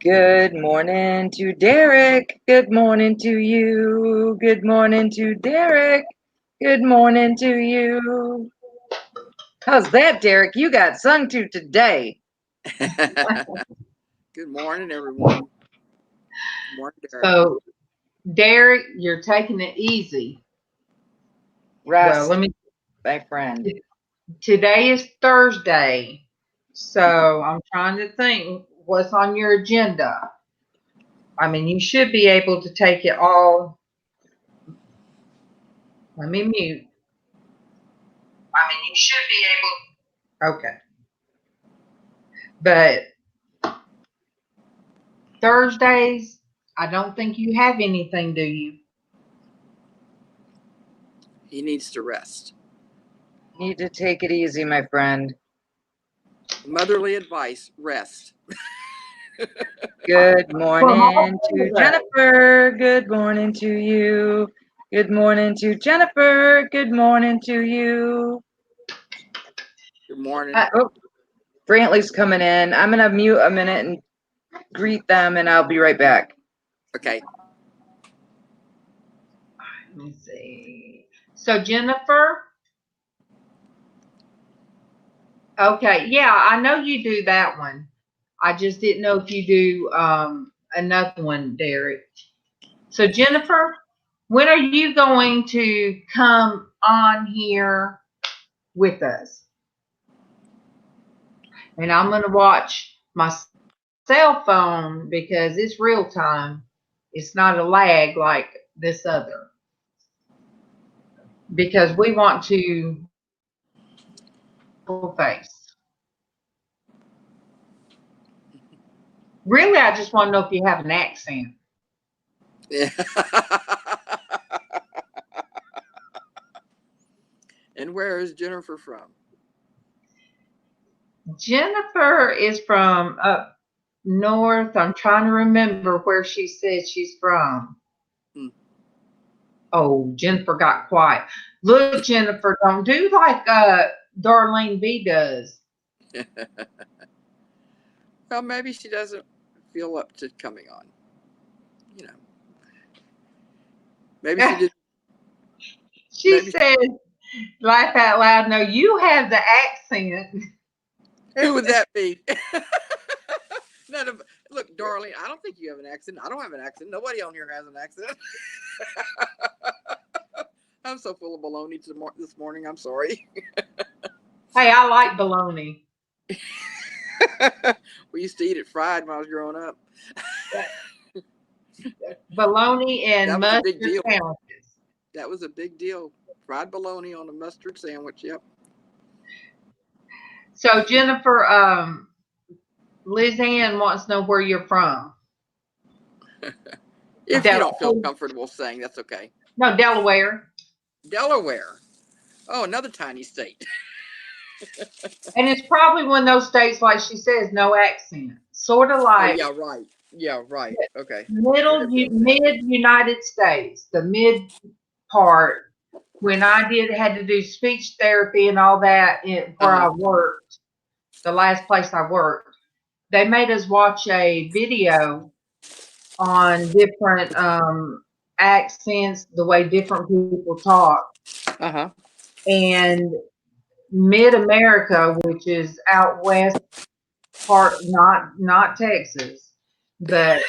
Good morning to Derek. Good morning to you. Good morning to Derek. Good morning to you. How's that, Derek? You got sung to today. Good morning, everyone. Good morning, Derek. So, Derek, you're taking it easy. Russ, my friend. Today is Thursday, so I'm trying to think what's on your agenda. I mean, you should be able to take it all. Let me mute. I mean, you should be able. Okay. But Thursdays, I don't think you have anything, do you? He needs to rest. Need to take it easy, my friend. Motherly advice, rest. Good morning to Jennifer. Good morning to you. Good morning to Jennifer. Good morning to you. Good morning. Brantley's coming in. I'm going to mute a minute and greet them, and I'll be right back. Okay. Let me see. So, Jennifer. Okay, yeah, I know you do that one. I just didn't know if you do another one, Derek. So, Jennifer, when are you going to come on here with us? And I'm going to watch my cell phone because it's real time. It's not a lag like this other. Because we want to full face. Really, I just want to know if you have an accent. Yeah. And where is Jennifer from? Jennifer is from up north. I'm trying to remember where she said she's from. Oh, Jennifer got quiet. Look, Jennifer, don't do like Darlene B does. Well, maybe she doesn't feel up to coming on. You know. Maybe she did. She said, laugh out loud. No, you have the accent. Who would that be? Look, darling, I don't think you have an accent. I don't have an accent. Nobody on here has an accent. I'm so full of baloney this morning. I'm sorry. Hey, I like bologna. We used to eat it fried when I was growing up. Bologna and mustard sandwiches. That was a big deal. Fried bologna on a mustard sandwich. Yep. So, Jennifer, LizzAnn wants to know where you're from. If you don't feel comfortable saying, that's okay. No, Delaware. Delaware. Oh, another tiny state. And it's probably one of those states, like she says, no accent. Sort of like. Oh, yeah, right. Yeah, right. Okay. Mid United States, the mid part. When I had to do speech therapy and all that where I worked, the last place I worked, they made us watch a video on different accents, the way different people talk. And mid-America, which is out west part, not Texas, but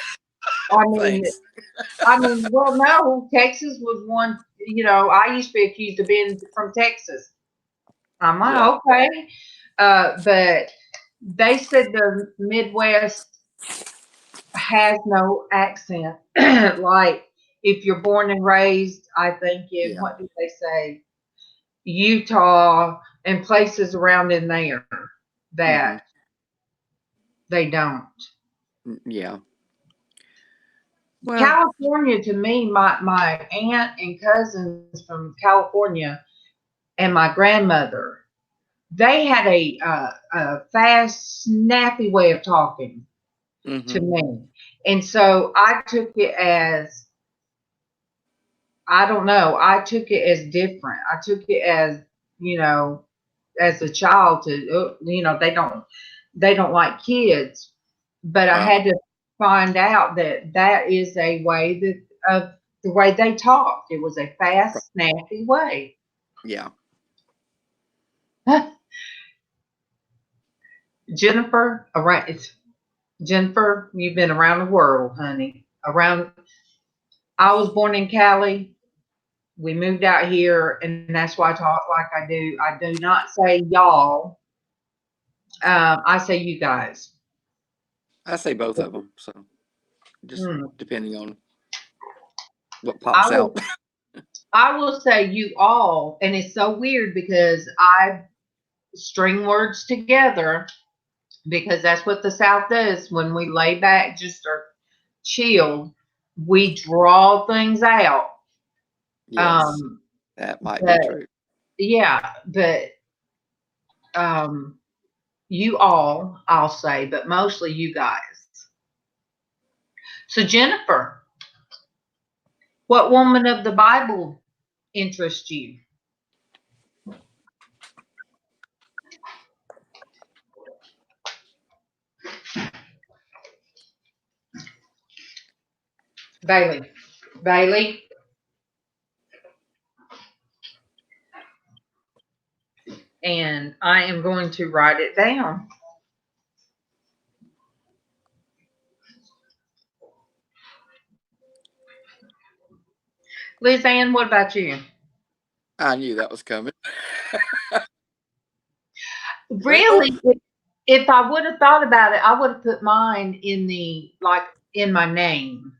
I mean, well, no, Texas was one. I used to be accused of being from Texas. I'm like, okay, but they said the Midwest has no accent. Like if you're born and raised, I think in what did they say, Utah and places around in there that they don't. Yeah. Well, California, to me, my aunt and cousins from California and my grandmother, they had a fast, snappy way of talking to me. And so I took it as, I don't know, I took it as different. I took it as, as a child they don't like kids. But I had to find out that that is a way that of the way they talked. It was a fast, snappy way. Yeah. Jennifer, Jennifer, you've been around the world, honey. I was born in Cali. We moved out here, and that's why I talk like I do. I do not say y'all. I say you guys. I say both of them. So just Hmm. depending on what I pops will. out. I will say you all, and it's so weird because I string words together because that's what the South does when we lay back, just are chilled. We draw things out. Yes, Um, that might be but true. yeah, but um, you all, I'll say, but mostly you guys. So Jennifer, what woman of the Bible interests you? Bailey. Bailey. And I am going to write it down. LizzAnn, what about you? I knew that was coming. Well, Really, if I would have thought about it, I would have put mine in the like in my name.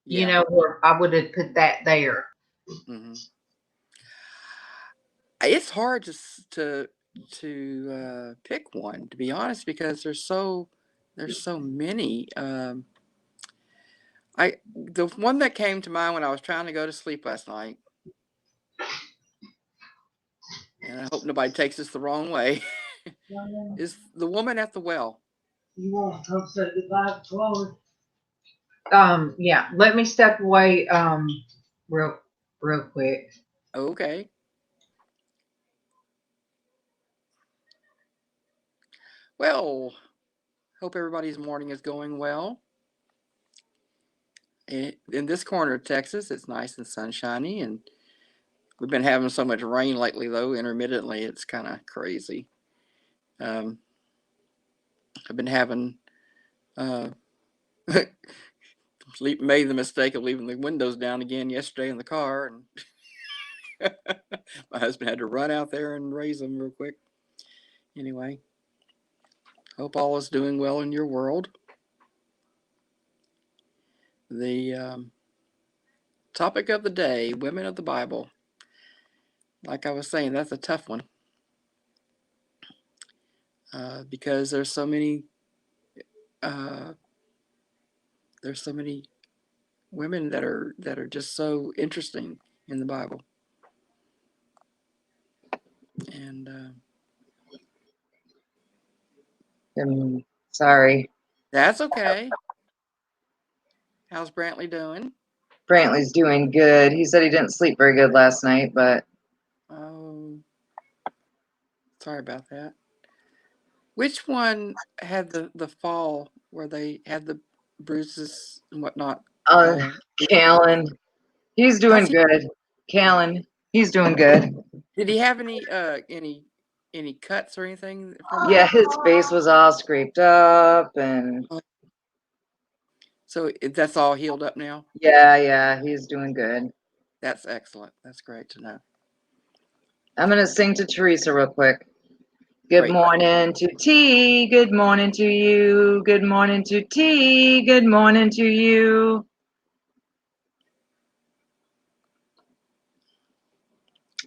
You yeah. know, or I would have put that there. Hmm. It's hard to pick one, to be honest, because there's so many. The one that came to mind when I was trying to go to sleep last night, and I hope nobody takes this the wrong way, is the woman at the well. You want to come say goodbye to Chloe? Yeah. Let me step away. Real, real quick. Okay. Well, hope everybody's morning is going well. In this corner of Texas, it's nice and sunshiny, and we've been having so much rain lately, though, intermittently. It's kind of crazy. Um, I've been having uh, made the mistake of leaving the windows down again yesterday in the car, and my husband had to run out there and raise them real quick. Anyway, hope all is doing well in your world. The topic of the day: women of the Bible. Like I was saying, that's a tough one because uh, there's so many women that are just so interesting in the Bible, and Sorry. that's okay. How's Brantley doing? Brantley's doing good. He said he didn't sleep very good last night, but Oh, sorry about that. Which one had the fall where they had the bruises and whatnot? uh, Uh, Callan, he's how's doing he? good. Callan, he's doing good. Did he have any cuts or anything from Yeah, that? his face was all scraped up, and So that's all healed up now. yeah, he's doing good. That's excellent. That's great to know. I'm gonna sing to Teresa real quick. Good Great. morning to T. Good morning to you. Good morning to T. Good morning to you.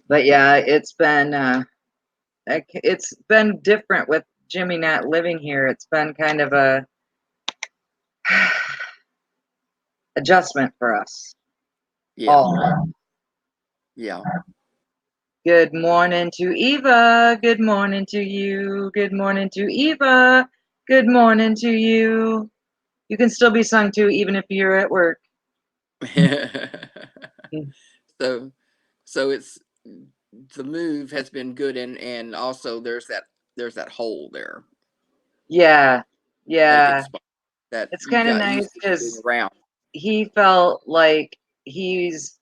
But yeah, it's been different with Jimmy not living here. It's been kind of a adjustment for us Yeah. all. Yeah. Good morning to Eva. Good morning to you. Good morning to Eva. Good morning to you. You can still be sung to even if you're at work. so so it's the move has been good, and also there's that hole there, Yeah, vacant yeah, spot. that It's you kind of got nice used to being because around. he felt like he's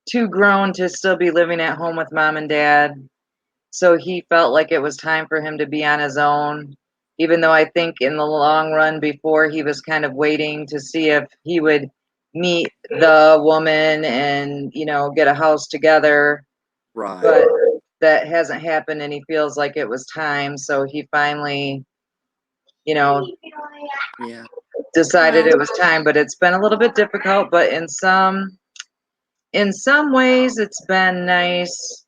too grown to still be living at home with mom and dad. So he felt like it was time for him to be on his own, even though I think in the long run before he was kind of waiting to see if he would meet the woman and, get a house together. Right. But that hasn't happened and he feels like it was time. So he finally, Yeah. decided Well, it was time, but it's been a little bit difficult, but in some ways it's been nice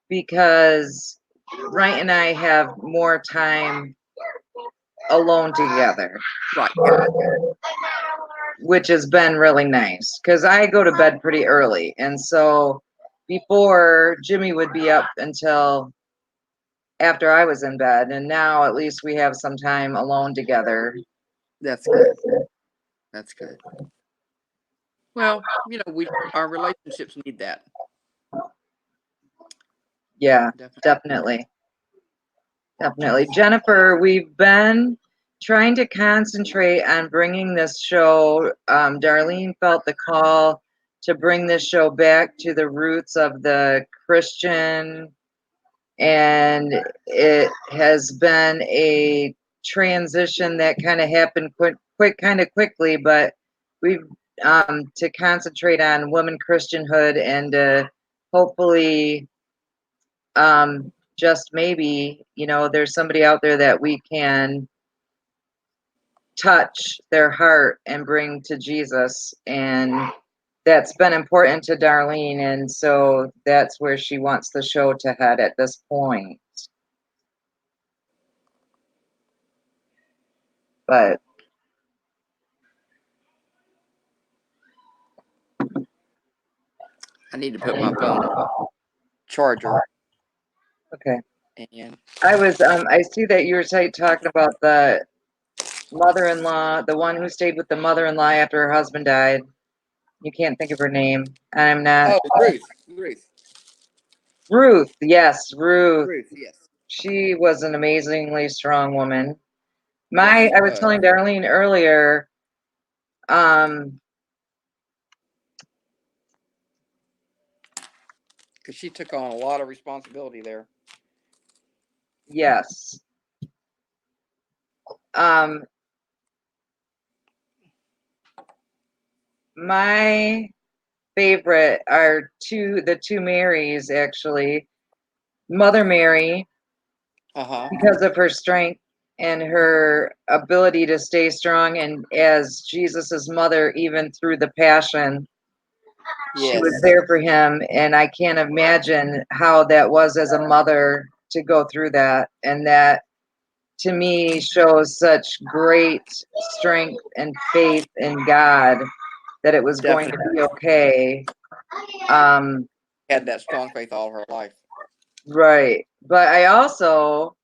because Wright and I have more time alone together, right. Yeah. which has been really nice because I go to bed pretty early. And so before Jimmy would be up until after I was in bed, and now at least we have some time alone together. That's good. That's good. Well, our relationships need that. Yeah, Definitely. definitely. Jennifer, we've been trying to concentrate on bringing this show. Darlene felt the call to bring this show back to the roots of the Christian, and it has been a transition that kind of happened quickly, but we've to concentrate on women Christianhood and hopefully just maybe, there's somebody out there that we can touch their heart and bring to Jesus. And that's been important to Darlene. And so that's where she wants the show to head at this point. But I need to put my phone on charger. okay. And I see that you were talking about the mother-in-law, the one who stayed with the mother-in-law after her husband died. You can't think of her name. I'm not. Ruth. Ruth, yes, Ruth. Ruth, yes. She was an amazingly strong woman. Yes, she I was was. telling Darlene earlier, Because she took on a lot of responsibility there. yes. My favorite are the two Marys, actually. Mother Mary, because of her strength and her ability to stay strong, and as Jesus's mother, even through the passion, she was there for him. And I can't imagine how that was as a mother to go through that. And that to me shows such great strength and faith in God that it was going to be okay. Had that strong faith all her life. Right. But I also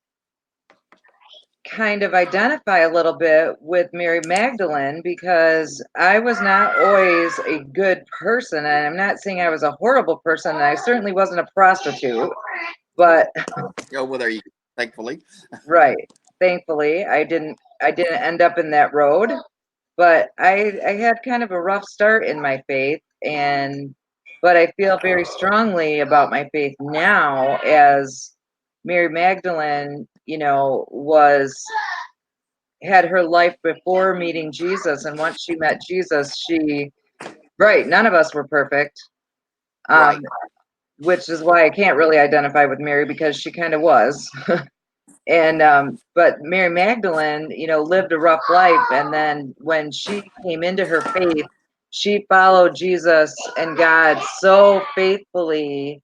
kind of identify a little bit with Mary Magdalene because I was not always a good person. And I'm not saying I was a horrible person. And I certainly wasn't a prostitute. But Oh, well, there you go. Thankfully. right. Thankfully, I didn't end up in that road. But I had kind of a rough start in my faith, but I feel very strongly about my faith now as Mary Magdalene, had her life before meeting Jesus, and once she met Jesus, none of us were perfect. Right. Which is why I can't really identify with Mary because she kind of was. And but Mary Magdalene, lived a rough life, and then when she came into her faith, she followed Jesus and God so faithfully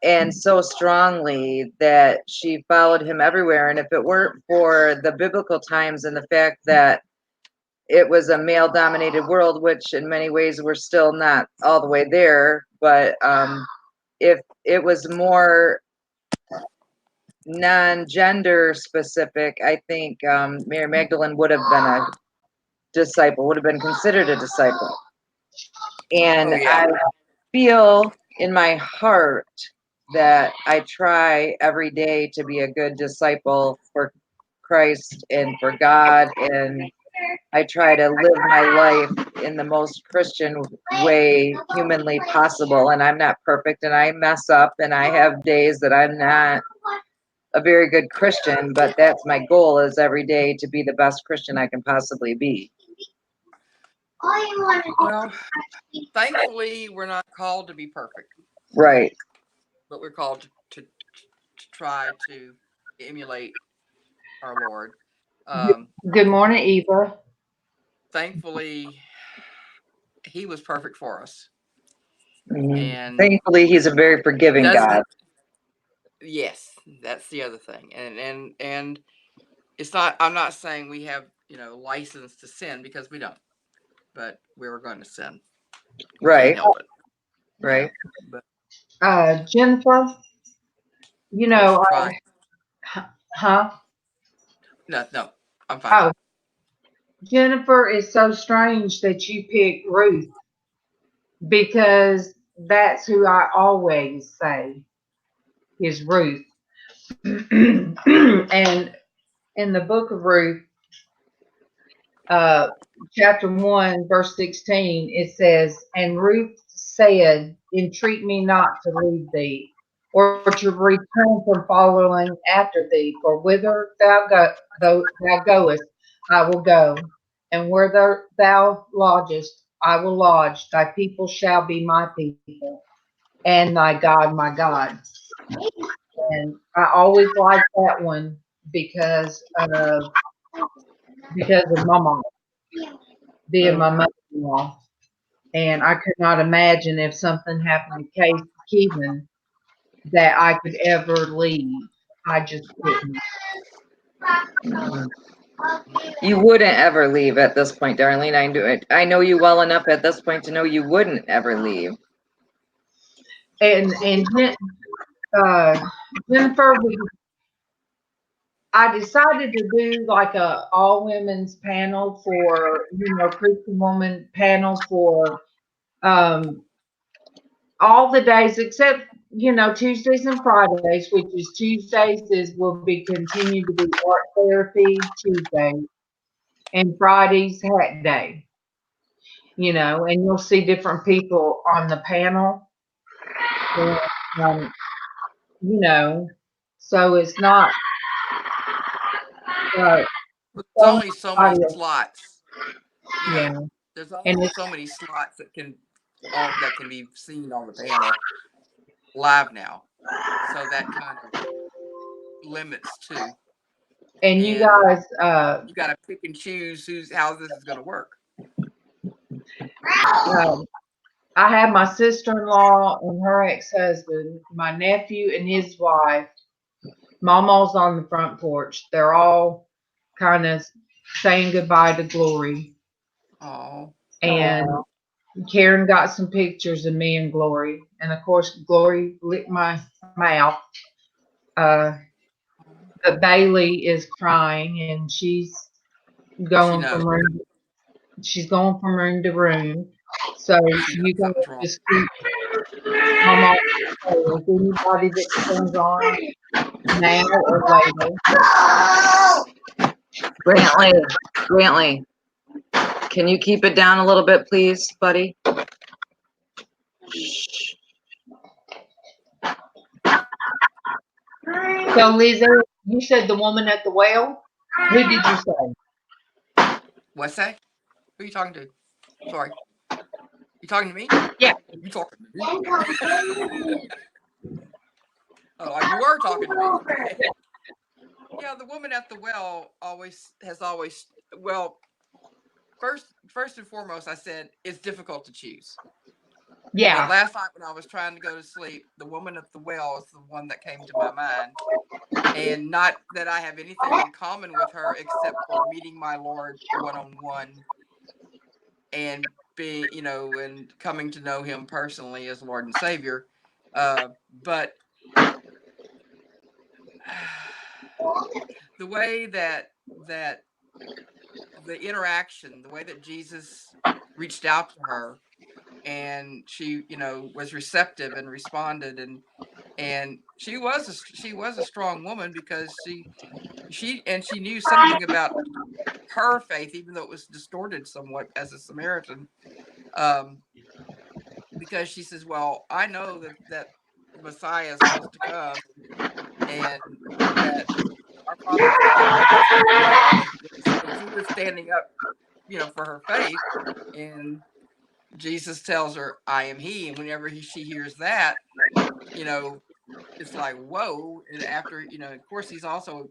and so strongly that she followed him everywhere. And if it weren't for the biblical times and the fact that it was a male dominated world, which in many ways we're still not all the way there, but if it was more non-gender specific, I think Mary Magdalene would have been a disciple, would have been considered a disciple. And I feel in my heart that I try every day to be a good disciple for Christ and for God. And I try to live my life in the most Christian way humanly possible. And I'm not perfect, and I mess up, and I have days that I'm not a very good Christian, but that's my goal, is every day to be the best Christian I can possibly be. Well, thankfully, we're not called to be perfect. Right. But we're called to try to emulate our Lord. Good morning, Eva. Thankfully, He was perfect for us. Mhm. And Thankfully, he's a very forgiving God. Yes, that's the other thing. And it's not, I'm not saying we have, license to sin, because we don't. But we were going to sin. We Right. can't help it. Right. But Jennifer, let's try. huh? No, I'm fine. Oh, Jennifer, is so strange that you picked Ruth, because that's who I always say is Ruth. And in the book of Ruth, chapter 1, verse 16, it says, "And Ruth said, Entreat me not to leave thee, or to return from following after thee, for whither thou goest, I will go, and where thou lodgest, I will lodge. Thy people shall be my people, and thy God my God." And I always like that one because of MawMaw being my mother-in-law. And I could not imagine, if something happened to Kevin, that I could ever leave. I just couldn't. You wouldn't ever leave at this point, Darlene. I know you well enough at this point to know you wouldn't ever leave. And Jennifer, I decided to do like a all women's panel for, Christian woman panel for all the days except, Tuesdays and Fridays, which is Tuesdays will be continued to be art therapy Tuesday, and Fridays hat day. And you'll see different people on the panel. And, so it's not There's only so many slots. Yeah. There's only so many slots that can be seen on the panel live now. So that kind of limits too. And you guys, you got to pick and choose how this is going to work. I have my sister-in-law and her ex-husband, my nephew and his wife. MawMaw's on the front porch. They're all kind of saying goodbye to Glory. Oh. And Karen got some pictures of me and Glory. And of course, Glory licked my mouth. But Bailey is crying, and she's going from room. She's going from room to room. So you guys just keep MawMaw. Anybody that comes on now or later. Brantley, can you keep it down a little bit, please, buddy? So, LizzAnn, you said the woman at the well. Who did you say? What's that? Who are you talking to? Sorry. You talking to me? Yeah. You talking to me? Oh, you were talking to me. Okay. Yeah, the woman at the well has always well. First and foremost, I said it's difficult to choose. Yeah. But last night when I was trying to go to sleep, the woman at the well is the one that came to my mind. And not that I have anything in common with her except for meeting my Lord one-on-one and being, and coming to know him personally as Lord and Savior. But the way that the interaction, the way that Jesus reached out to her, and she, was receptive and responded, and she was a strong woman, because she knew something about her faith, even though it was distorted somewhat as a Samaritan, because she says, well, I know that Messiah is supposed to come, and that our fathers worshiped this as well. And she was standing up, for her faith. And Jesus tells her, I am he. And whenever she hears that, it's like, whoa. And after, of course, he's also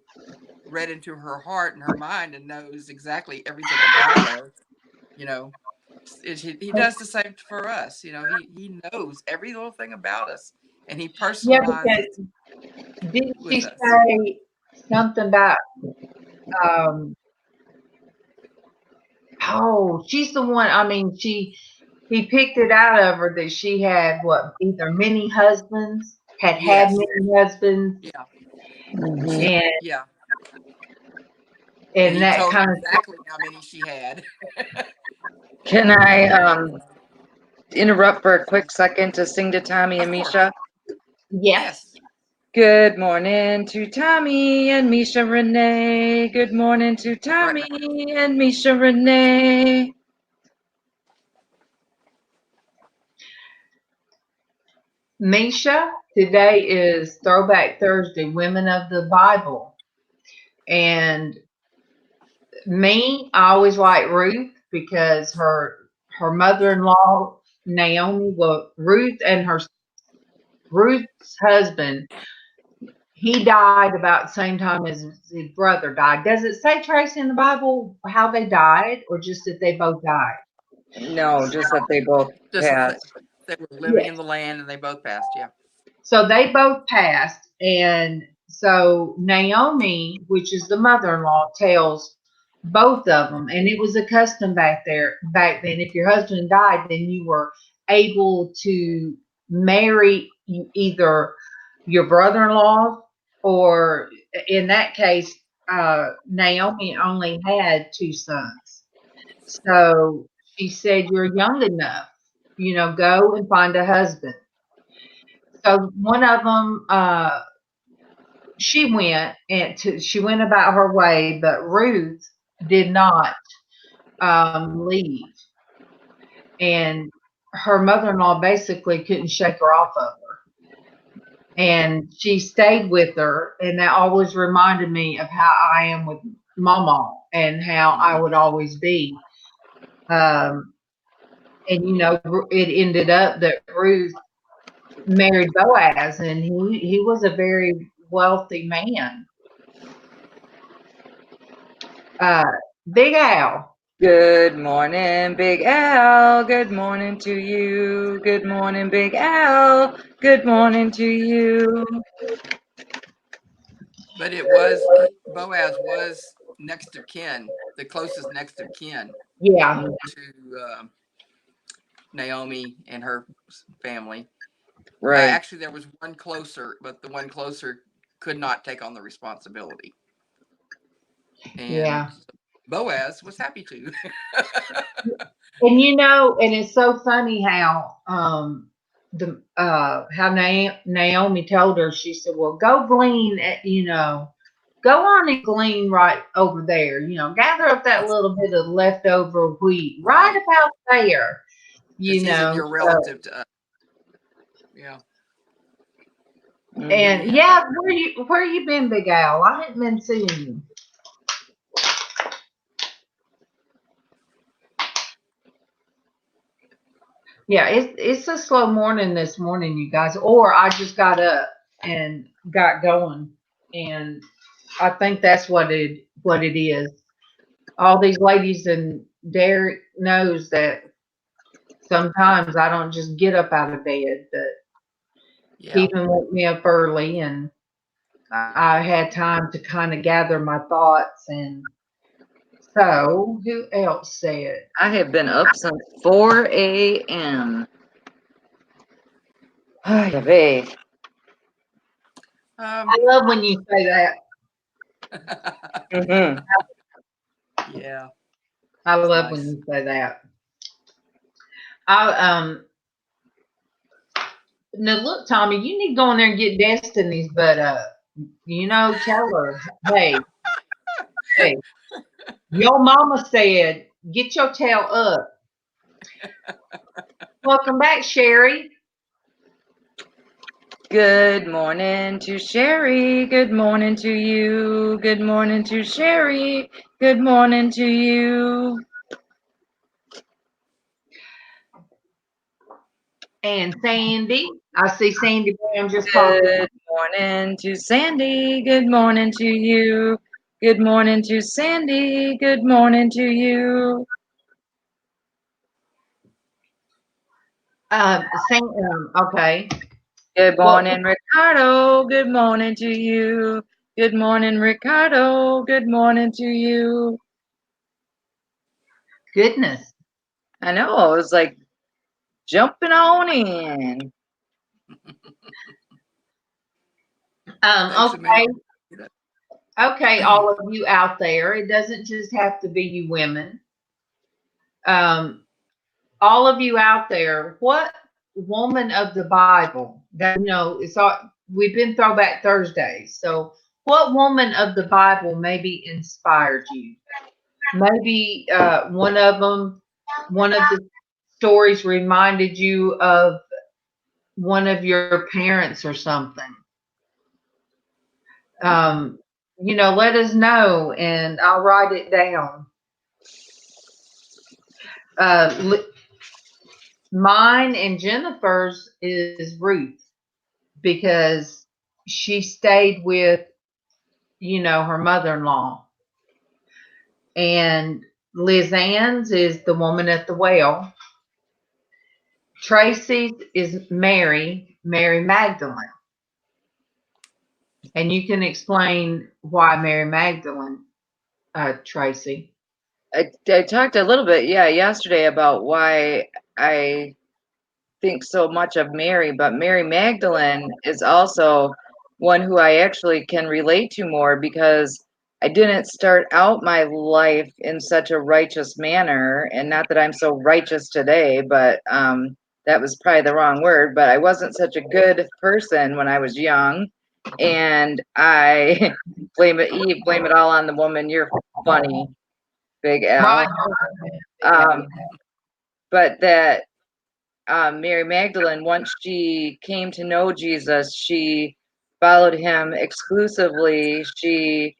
read into her heart and her mind and knows exactly everything about her. He does the same for us. He knows every little thing about us, and he Yeah, personalizes because didn't she with us. say something about she's the one, I mean, he picked it out of her that she had either many husbands, had Yes. many husbands. Yeah. Mhm. Yeah. And he that told kind her of, exactly how many she had. Can I interrupt for a quick second to sing to Tommy and Of course. Misha? yes. Good morning to Tommy and Misha Renee. Good morning to Tommy and Misha Renee. Misha, today is Throwback Thursday, Women of the Bible. And I always like Ruth because her mother-in-law, Naomi, Ruth's husband, he died about the same time as his brother died. Does it say, Traci, in the Bible how they died, or just that they both died? No, just that they both Just passed. they were living in the land and they both passed. Yeah. So they both passed. And so Naomi, which is the mother-in-law, tells both of them, and it was a custom back then. If your husband died, then you were able to marry either your brother-in-law, or in that case, Naomi only had 2 sons. So she said, you're young enough, go and find a husband. So one of them, she went about her way, but Ruth did not leave, and her mother-in-law basically couldn't shake her off of her, and she stayed with her, and that always reminded me of how I am with MawMaw and how I would always be. And it ended up that Ruth married Boaz, and he was a very wealthy man. Big Al. Good morning, Big Al. Good morning to you. Good morning, Big Al. Good morning to you. But Boaz was next of kin, the closest next of kin Yeah. to Naomi and her family. Right. Actually, there was one closer, but the one closer could not take on the responsibility. And Boaz was happy to. And and it's so funny how Naomi told her, she said, well, go glean go on and glean right over there, gather up that little bit of leftover wheat right about there, Because he's a near relative to us. Yeah. And where you been, Big Al? I haven't been seeing you. Yeah, it's a slow morning this morning, you guys. Or I just got up and got going, and I think that's what it is. All these ladies, and Derek knows that sometimes I don't just get up out of bed, but he even woke me up early, and I had time to kind of gather my thoughts. And so, who else said? I have been up since 4 a.m. I love when you say that. Yeah. I love when you say that. Now look, Tommy, you need to go in there and get Destiny's, but tell her, hey. Your mama said, get your tail up. Welcome back, Sherry. Good morning to Sherry. Good morning to you. Good morning to Sherry. Good morning to you. And Sandy. I see Sandy Brown just popped in. Good morning to Sandy. Good morning to you. Good morning to Sandy. Good morning to you. Okay. Good Well, morning, Ricardo. Good morning to you. Good morning, Ricardo. Good morning to you. goodness. I know. It was like jumping on in. Thanks, Okay. Amanda. Okay, all of you out there. It doesn't just have to be you women. All of you out there, what woman of the Bible that it's all we've been Throwback Thursday. So what woman of the Bible maybe inspired you? Maybe one of the stories reminded you of one of your parents or something. Let us know and I'll write it down. Mine and Jennifer's is Ruth because she stayed with, her mother-in-law. And LizzAnn's is the woman at the well. Traci's is Mary Magdalene. And you can explain why Mary Magdalene, Traci. I talked a little bit, yesterday about why I think so much of Mary, but Mary Magdalene is also one who I actually can relate to more because I didn't start out my life in such a righteous manner, and not that I'm so righteous today, but that was probably the wrong word, but I wasn't such a good person when I was young, and I blame it all on the woman. You're funny, Big L. Right. But that Mary Magdalene, once she came to know Jesus, she followed him exclusively. She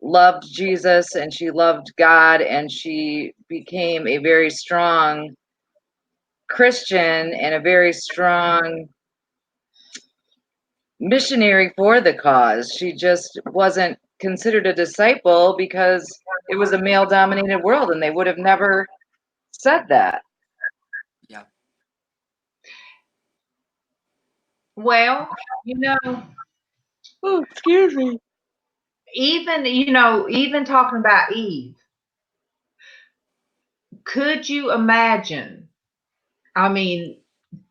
loved Jesus and she loved God, and she became a very strong Christian and a very strong missionary for the cause. She just wasn't considered a disciple because it was a male dominated world and they would have never said that. Yeah. Well, Oh, excuse me. even talking about Eve, could you imagine? I mean,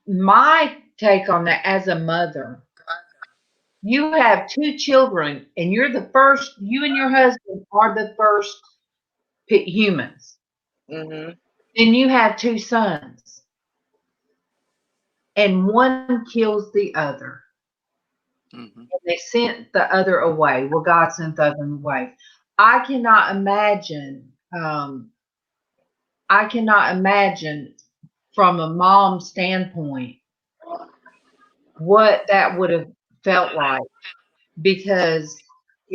my take on that as a mother, you have two children and you and your husband are the first humans. Mm-hmm. Then you have two sons and one kills the other. Mm-hmm. And they sent the other away. Well, God sent the other away. I cannot imagine. I cannot imagine from a mom standpoint what that would have felt like because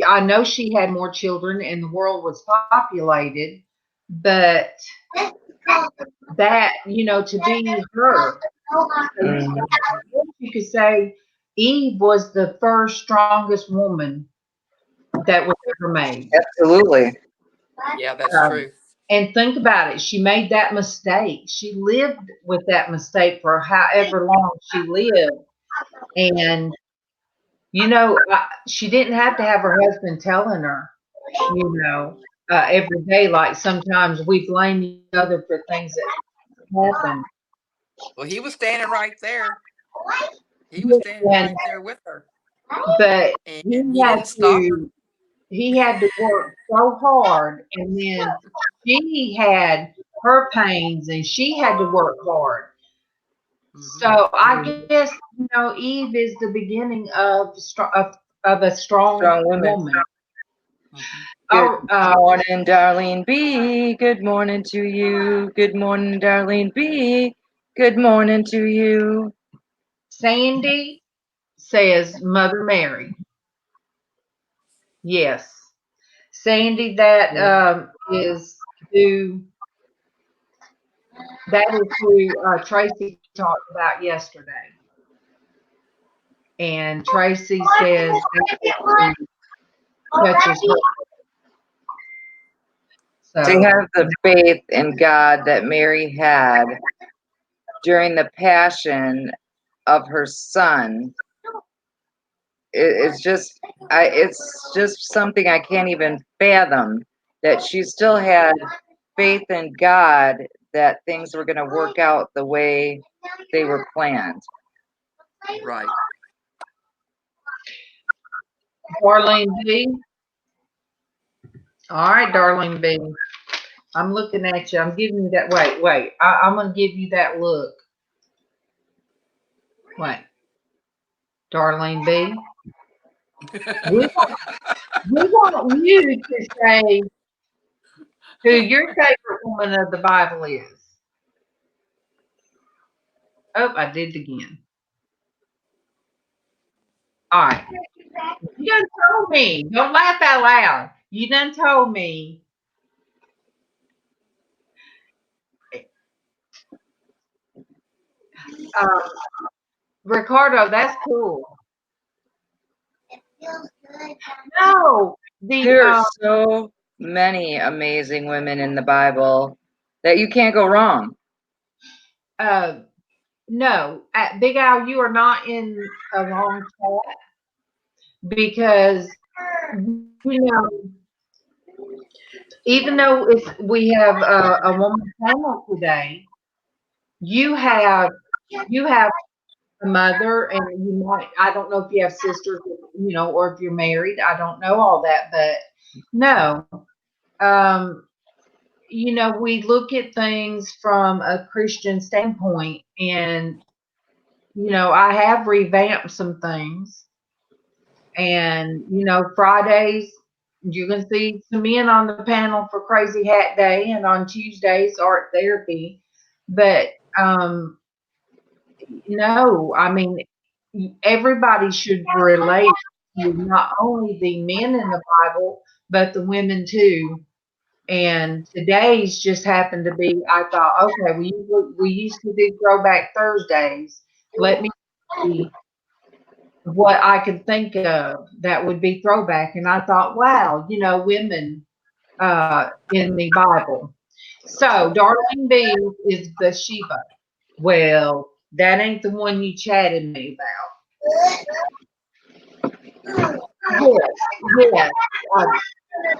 I know she had more children and the world was populated, but that, to be her, you could say Eve was the first strongest woman that was ever made. Absolutely. Yeah, that's Um, true. and think about it. She made that mistake. She lived with that mistake for however long she lived. And, she didn't have to have her husband telling her, every day. Like sometimes we blame each other for things that happen. Well, he was standing right there. He was standing And, right there with her, but and he didn't stop her. he had to work so hard. And then she had her pains and she had to work hard. Mm-hmm. So I guess, Eve is the beginning of a strong Strong women. woman. Mm-hmm. Good Oh, morning, Darlene B. Good morning to you. Good morning, Darlene B. Good morning to you. Sandy says Mother Mary. Yes. Sandy, is who Traci talked about yesterday. And Traci says that touches her. To So have the faith in God that Mary had during the passion of her son, it's just something I can't even fathom, that she still had faith in God that things were going to work out the way they were planned. Right. Darlene B. All right, Darlene B. I'm looking at you. I'm giving you that. Wait. I'm going to give you that look. Wait. Darlene B. We want you to say who your favorite woman of the Bible is. Oh, I did it again. All right. You done told me. Don't laugh out loud. You done told me. Um, Ricardo, that's cool. No, There are so many amazing women in the Bible that you can't go wrong. no, Big Al, you are not in a wrong spot because even though we have a woman panel today, you have a mother, and you might, I don't know if you have sisters, or if you're married. I don't know all that, but no. We look at things from a Christian standpoint, and I have revamped some things. And Fridays you're gonna see some men on the panel for Crazy Hat Day, and on Tuesdays art therapy. But no, I mean, everybody should relate to not only the men in the Bible but the women too. And today's just happened to be, I thought, okay, we used to do Throwback Thursdays. Let me see what I could think of that would be throwback. And I thought, wow, women in the Bible. So Darlene B is Bathsheba. Well, that ain't the one you chatted me about. Yes.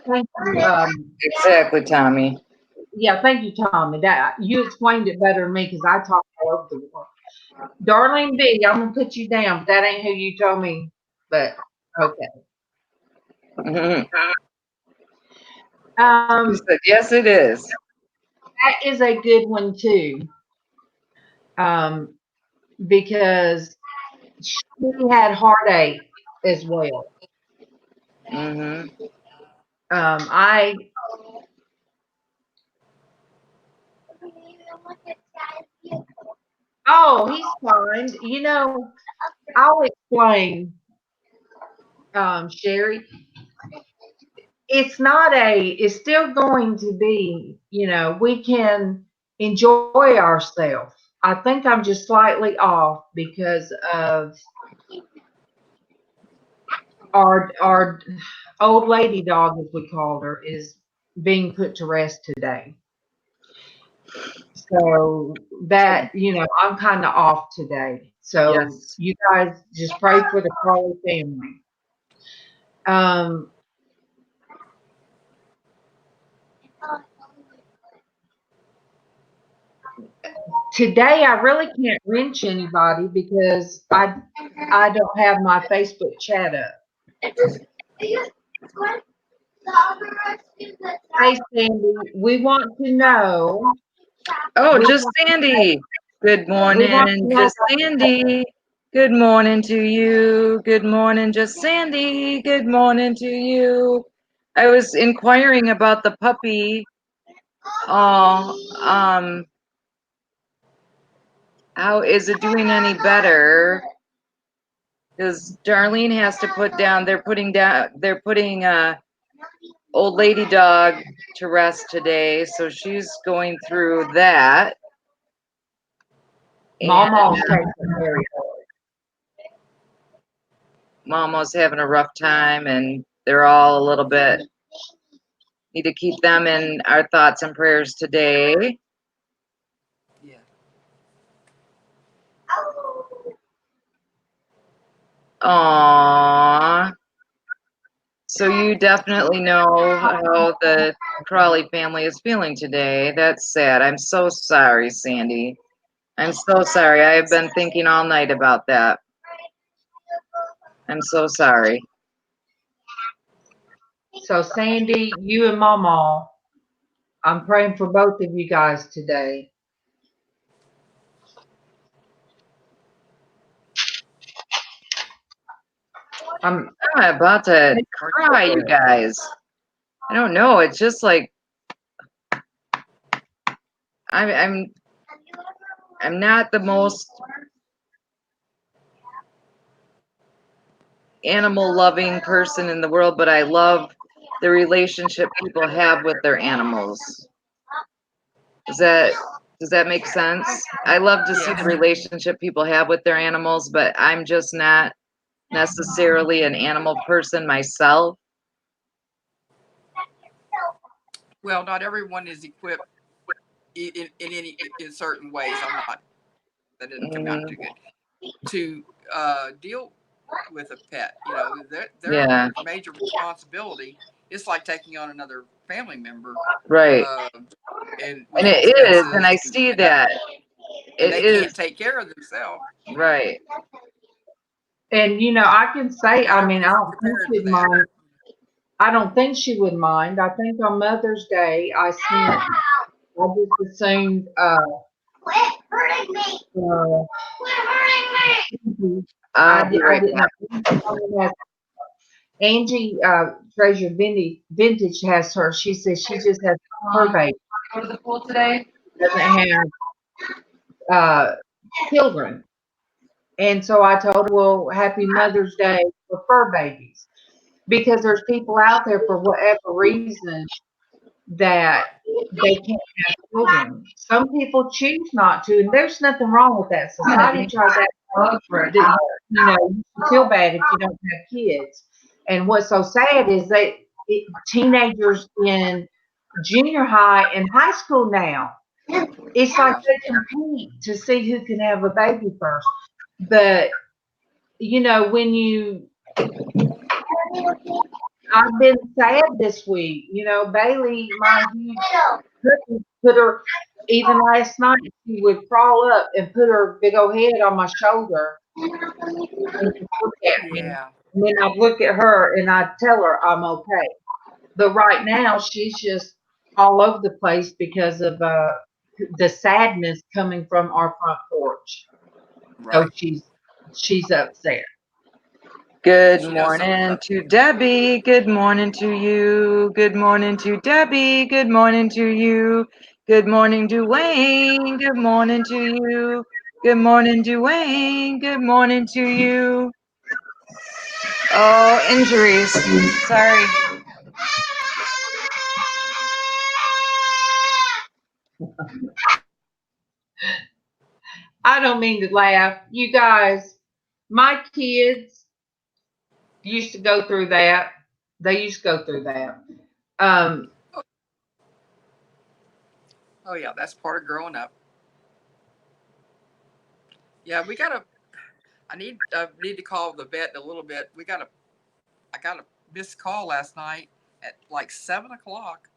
Thank you. Exactly, Tommy. Yeah, thank you, Tommy. That you explained it better than me because I talked all over the world. Darlene B, I'm gonna put you down, but that ain't who you told me. But okay. She Um, said, yes, it is. that is a good one too. Because she had heartache as well. Mm-hmm. I Oh, he's fine. I'll explain, Sherry. It's still going to be, we can enjoy ourselves. I think I'm just slightly off because of our old lady dog, as we called her, is being put to rest today. So that, I'm kind of off today. So Yes. you guys just pray for the Carly family. Today I really can't wrench anybody because I don't have my Facebook chat up. Hey Sandy, we want to know. Oh, We just want, Sandy. Good we want morning, to just know. Sandy. Good morning to you. Good morning, just Sandy. Good morning to you. I was inquiring about the puppy. Oh, how is it doing any better? Because Darlene has to put down. They're putting old lady dog to rest today, so she's going through that. MawMaw takes it very hard. MawMaw's having a rough time, and they're all a little bit. Need to keep them in our thoughts and prayers today. Yeah. Aww. So you definitely know how the Crawley family is feeling today. That's sad. I'm so sorry, Sandy. I'm so sorry. I have been thinking all night about that. I'm so sorry. So Sandy, you and MawMaw, I'm praying for both of you guys today. I'm about to cry, you guys. I don't know. It's just like I'm not the most animal loving person in the world, but I love the relationship people have with their animals. Does that make sense? I love to see the Yes. relationship people have with their animals, but I'm just not necessarily an animal person myself. Well, not everyone is equipped in certain ways. That didn't come out too good. To deal with a pet, their Yeah, major responsibility. It's like taking on another family member, right. and And with it is, and expenses, I see that. and It they is, can't take care of themselves. right. And I can say, I They're mean, not prepared for that. I don't think she would mind. I think on Mother's Day, I just assumed, I'll be I right didn't back. know. Angie, Treasure Vintage has her. She says she just has her baby. Go to the pool today? Doesn't have children. And so I told her, well, happy Mother's Day for fur babies. Because there's people out there for whatever reason that they can't have children. Some people choose not to, and there's nothing wrong with that. Society tries that. You feel bad if you don't have kids. And what's so sad is that teenagers in junior high and high school now, it's like Yeah. they compete to see who can have a baby first. But when I've been sad this week. Bailey, my huge cookie, put her, even last night, she would crawl up and put her big old head on my shoulder and just look at me. Yeah. And then I'd look at her and I'd tell her I'm okay. But right now, she's just all over the place because of the sadness coming from our front porch. So Right. she's upset. Good She knows something's morning up. to Debbie. Good morning to you. Good morning to Debbie. Good morning to you. Good morning, Dwayne. Good morning to you. Good morning, Dwayne. Good morning to you. Oh, injuries. Sorry. I don't mean to laugh. You guys, my kids used to go through that. They used to go through that. Um, Oh yeah, that's part of growing up. Yeah, we gotta. I need to call the vet in a little bit. I got a missed call last night at like 7 o'clock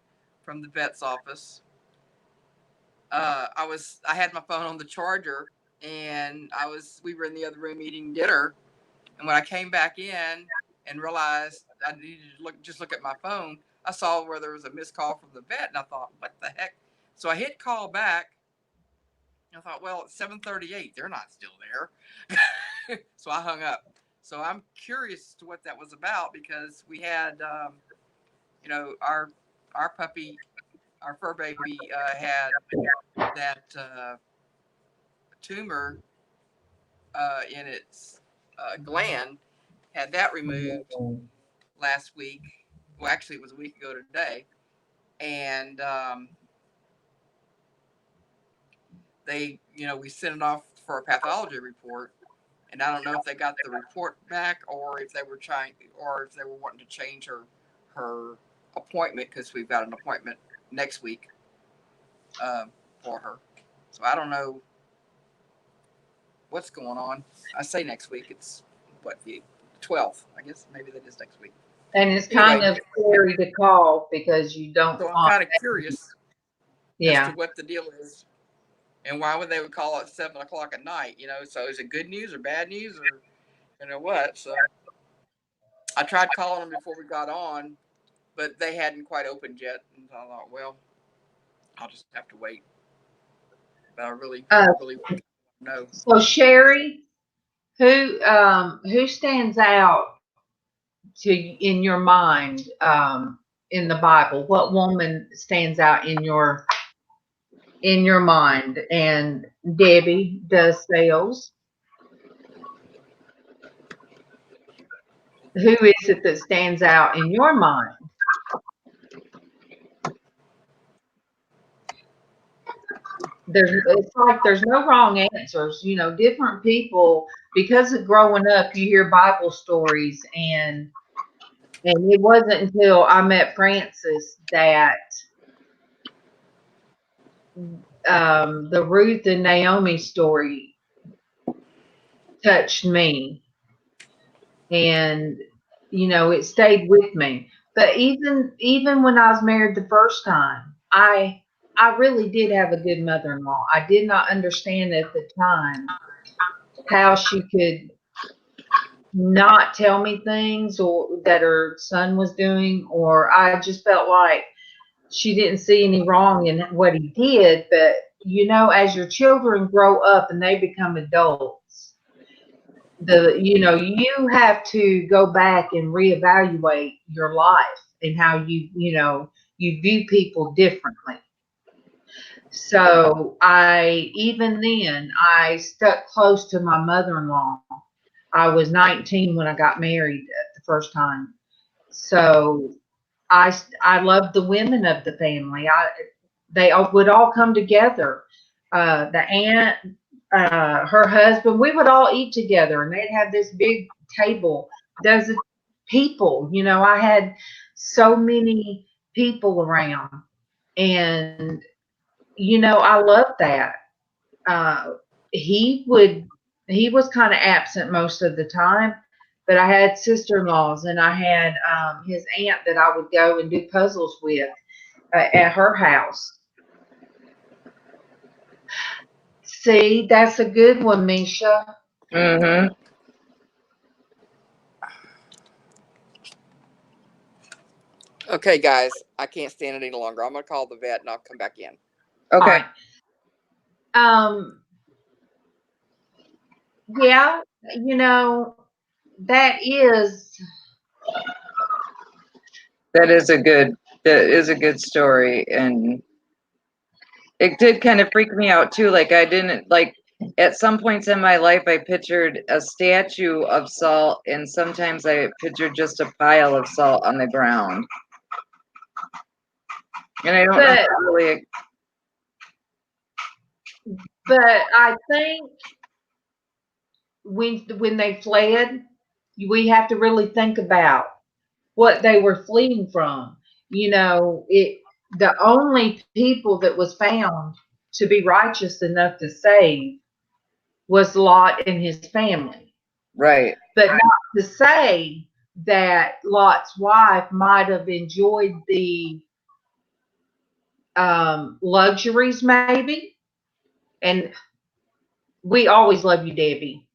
from the vet's office. I had my phone on the charger, and we were in the other room eating dinner, and when I came back in and realized I needed to look at my phone, I saw where there was a missed call from the vet, and I thought, what the heck? So I hit call back. And I thought, well, it's 7:38. They're not still there. So I hung up. So I'm curious to what that was about, because we had you know, our puppy, our fur baby, had that tumor in its gland, had that removed last week. Well, actually, it was a week ago today, and they, you know, we sent it off for a pathology report, and I don't know if they got the report back or if they were wanting to change her appointment, because we've got an appointment next week for her. So I don't know what's going on. I say next week. It's what, the 12th? I guess maybe that is next week. And it's Anyway, kind of scary to call because you don't so I'm want. kind of curious as to what the deal is, and why would they would call at 7 o'clock at night? You know, so is it good news or bad news, or you know what? So I tried calling them before we got on, but they hadn't quite opened yet, and I thought, well, I'll just have to wait. But I really know. So Sherry, who stands out to in your mind in the Bible? What woman stands out in your mind? And Debbie does sales. Who is it that stands out in your mind? It's like there's no wrong answers. You know, different people, because of growing up, you hear Bible stories, and it wasn't until I met Francis that the Ruth and Naomi story touched me, and you know, it stayed with me. But even when I was married the first time, I really did have a good mother-in-law. I did not understand at the time how she could not tell me things or that her son was doing, or I just felt like she didn't see any wrong in what he did. But you know, as your children grow up and they become adults, you have to go back and reevaluate your life and how you view people differently. So even then I stuck close to my mother-in-law. I was 19 when I got married the first time. So I loved the women of the family. They would all come together. The aunt, her husband, we would all eat together, and they'd have this big table. There's people, I had so many people around, and I loved that. He was kind of absent most of the time, but I had sister-in-laws, and I had his aunt that I would go and do puzzles with at her house. See, that's a good one, Misha. Mm-hmm. Okay, guys, I can't stand it any longer. I'm gonna call the vet and I'll come back in. Okay. Yeah, that is that is a good story, and it did kind of freak me out too. Like, I didn't like, at some points in my life I pictured a statue of salt, and sometimes I pictured just a pile of salt on the ground. And I don't know really. But I think when they fled, we have to really think about what they were fleeing from. The only people that was found to be righteous enough to save was Lot and his family. Right. But not to say that Lot's wife might have enjoyed the luxuries, maybe. And we always love you, Debbie.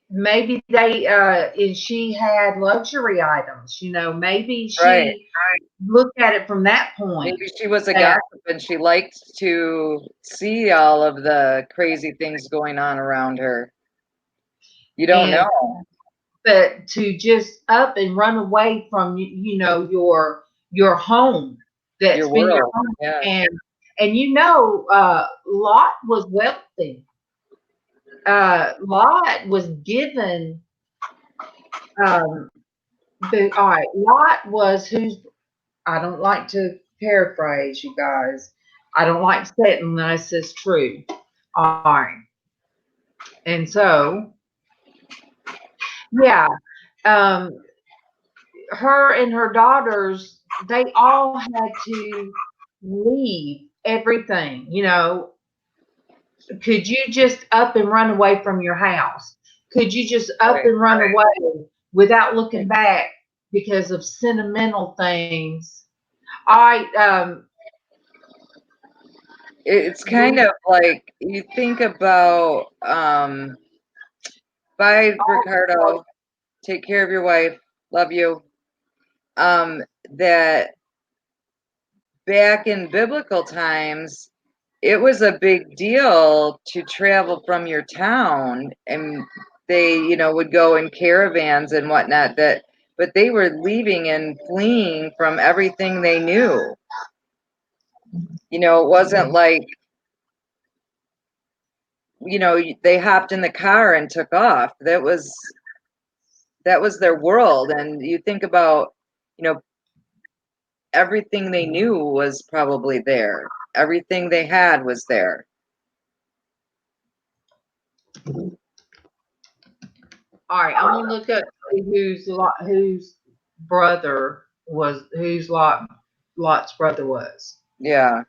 Maybe and she had luxury items. Maybe she looked at it from that point. Maybe she was a gossip and she liked to see all of the crazy things going on around her. You don't know. but to just up and run away from your home that's Your been your world. home, Yeah. and Lot was wealthy. Lot was given all right, Lot was who's I don't like to paraphrase you guys. I don't like to say it unless it's true. All right. And so, yeah, um, her and her daughters, they all had to leave everything. Could you just up and run away from your house? Could you just up Right. and run away without looking back because of sentimental things? It's kind of like you think about bye Ricardo, take care of your wife, love you. That back in biblical times, it was a big deal to travel from your town, and they, would go in caravans and whatnot. But they were leaving and fleeing from everything they knew. It wasn't like, they hopped in the car and took off. That was their world. And you think about, everything they knew was probably there. Everything they had was there. All right, I'm gonna look up whose brother was whose Lot's brother was. Yeah.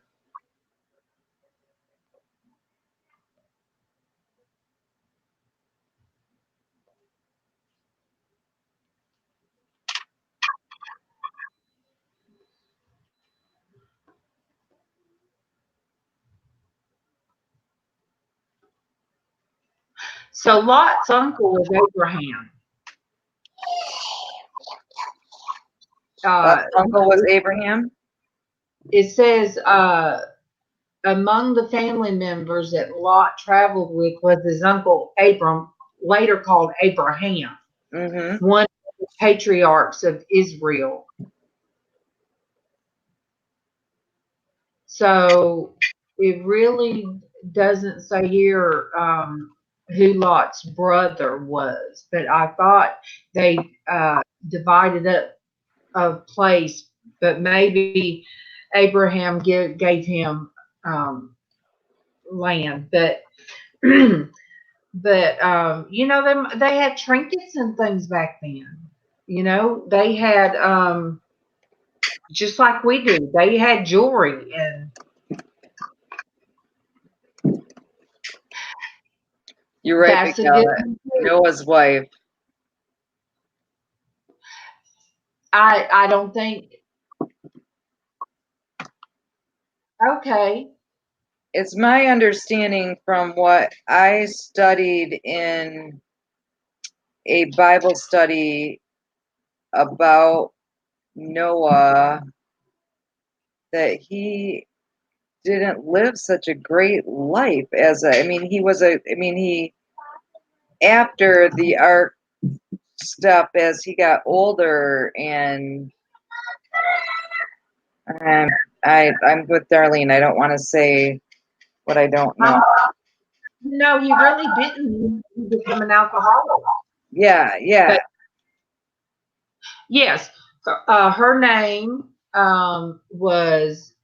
So Lot's uncle was Abraham. Uncle was Abraham. It says among the family members that Lot traveled with was his uncle Abram, later called Abraham, one of the patriarchs of Israel. So it really doesn't say here who Lot's brother was, but I thought they divided up a place, but maybe Abraham gave him land. But they had trinkets and things back then. They had just like we do. They had jewelry and. You're right, That's a Miguel. good one. Noah's wife. I don't think. Okay. It's my understanding from what I studied in a Bible study about Noah that he didn't live such a great life he after the ark stuff, as he got older, and I'm with Darlene. I don't want to say what I don't know. No, he really didn't become an alcoholic. Yeah. But yes, her name was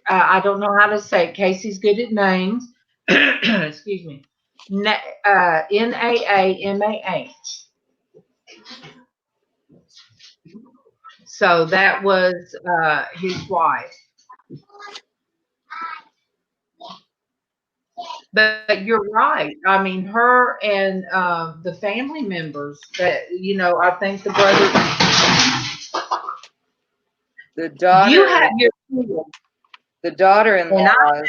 I don't know how to say it. Casey's good at names. Excuse me. Naamah. So that was his wife. But you're right. I mean, her and the family members that I think the brother. The daughter. You have your children. The daughter-in-law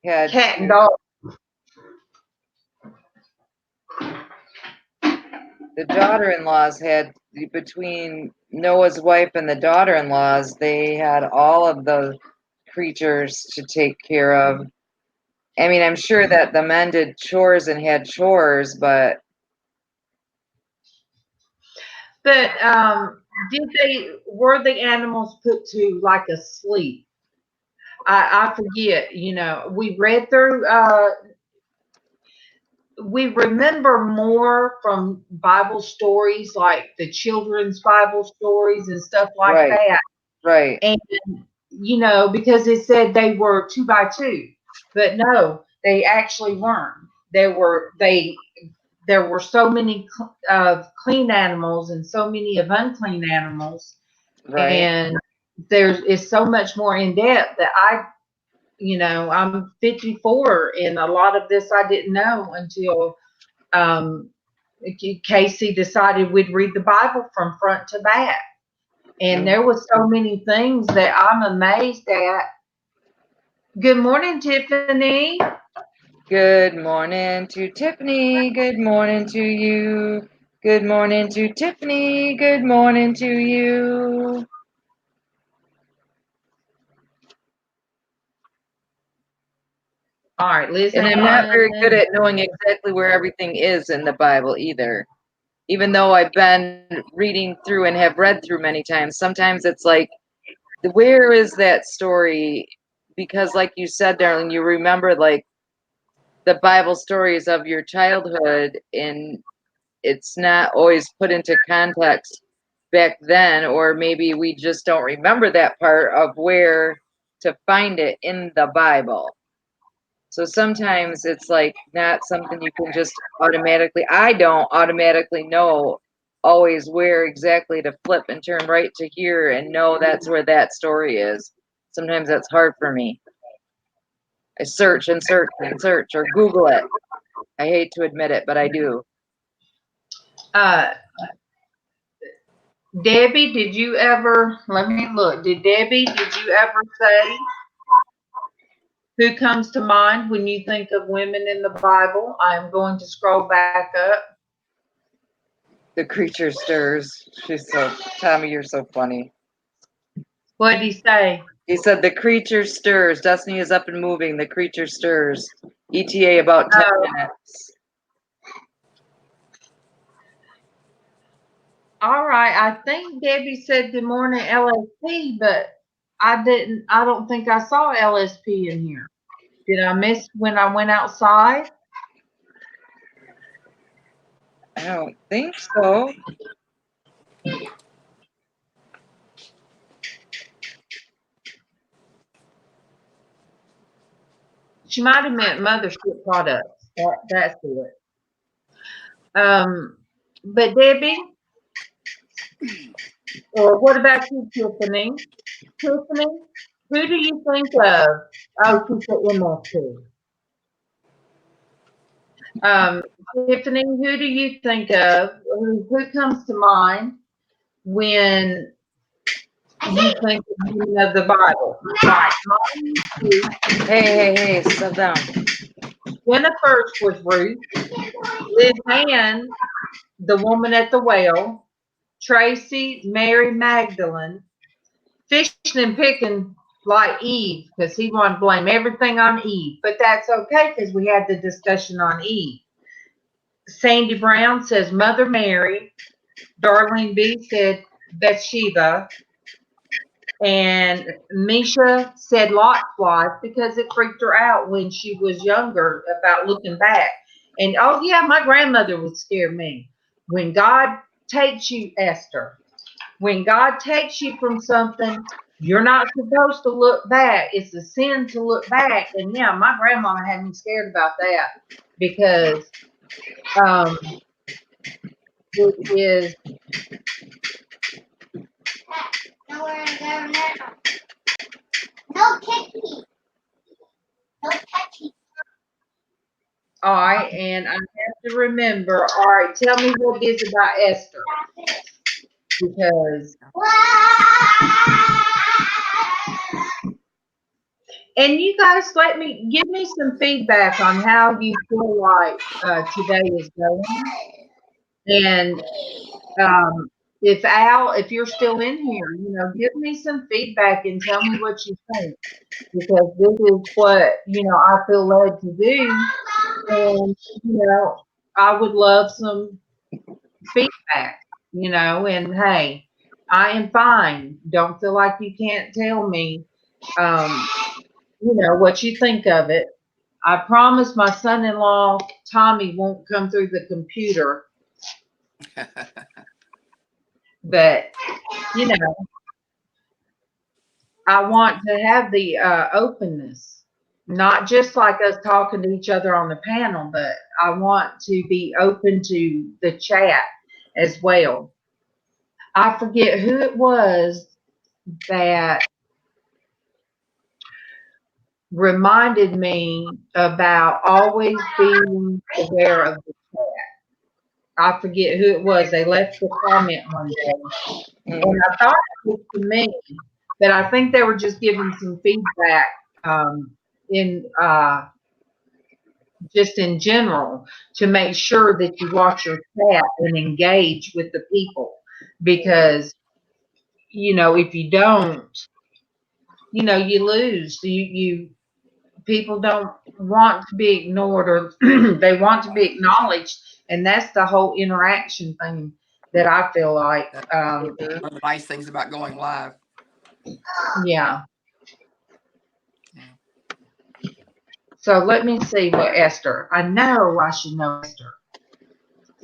had cat and dog. The daughter-in-laws had, between Noah's wife and the daughter-in-laws, they had all of the creatures to take care of. I mean, I'm sure that the men did chores and had chores, but But were the animals put to like a sleep? I forget, we read through, we remember more from Bible stories, like the children's Bible stories and stuff like Right. that. Right. And, because it said they were 2 by 2, but no, they actually weren't. There were so many of clean animals and so many of unclean animals. Right. And it's so much more in depth that I'm 54, and a lot of this I didn't know until um, Casey decided we'd read the Bible from front to back. And there was so many things that I'm amazed at. Good morning, Tiffany. Good morning to Tiffany. Good morning to you. Good morning to Tiffany. Good morning to you. All right, Lizz. And I'm not very good at knowing exactly where everything is in the Bible either. Even though I've been reading through and have read through many times, sometimes it's like, where is that story? Because, like you said, darling, you remember like the Bible stories of your childhood, and it's not always put into context back then, or maybe we just don't remember that part of where to find it in the Bible. So sometimes it's like not something you can just automatically, I don't automatically know always where exactly to flip and turn right to here and know that's where that story is. Sometimes that's hard for me. I search and search and search or Google it. I hate to admit it, but I do. Debbie, did you ever, let me look, did you ever say who comes to mind when you think of women in the Bible? I'm going to scroll back up. The creature stirs. Tommy, you're so funny. What did he say? He said the creature stirs. Destiny is up and moving. The creature stirs. ETA about 10 minutes. All right. I think Debbie said good morning LSP, but I don't think I saw LSP in here. Did I miss when I went outside? I don't think so. She might have meant mothership products. That's it. But Debbie, or what about you, Tiffany? Tiffany, who do you think of? Oh, she's the MSP. Tiffany, who do you think of? Who comes to mind when you think of the Bible? Hey, stop down. Jennifer's was Ruth. LizzAnn, the woman at the well. Traci, Mary Magdalene. Fishing and picking like Eve, because he wanted to blame everything on Eve. But that's okay, because we had the discussion on Eve. Sandy Brown says Mother Mary. Darlene B said Bathsheba. And Misha said Lot's wife because it freaked her out when she was younger about looking back. And oh yeah, my grandmother would scare me. When God takes you, Esther, when God takes you from something, you're not supposed to look back. It's a sin to look back. And yeah, my grandma had me scared about that because it is. Know where I go now. No kicking. No touching. All right, and I have to remember. All right, tell me what it is about Esther. Because and you guys give me some feedback on how you feel like today is going. And if you're still in here, give me some feedback and tell me what you think, because this is what I feel led to do, and I would love some feedback. and hey, I am fine. Don't feel like you can't tell me, um, what you think of it. I promise my son-in-law, Tommy, won't come through the computer, but, you know, I want to have the openness, not just like us talking to each other on the panel, but I want to be open to the chat as well. I forget who it was that reminded me about always being aware of the chat. I forget who it was. They left the comment one day, and I thought it was to me, but I think they were just giving some feedback in just in general to make sure that you watch your chat and engage with the people because if you don't, you lose. You people don't want to be ignored or they want to be acknowledged, and that's the whole interaction thing that I feel like. That's one of the nice things about going live. Yeah. So let me see what Esther. I know I should know Esther.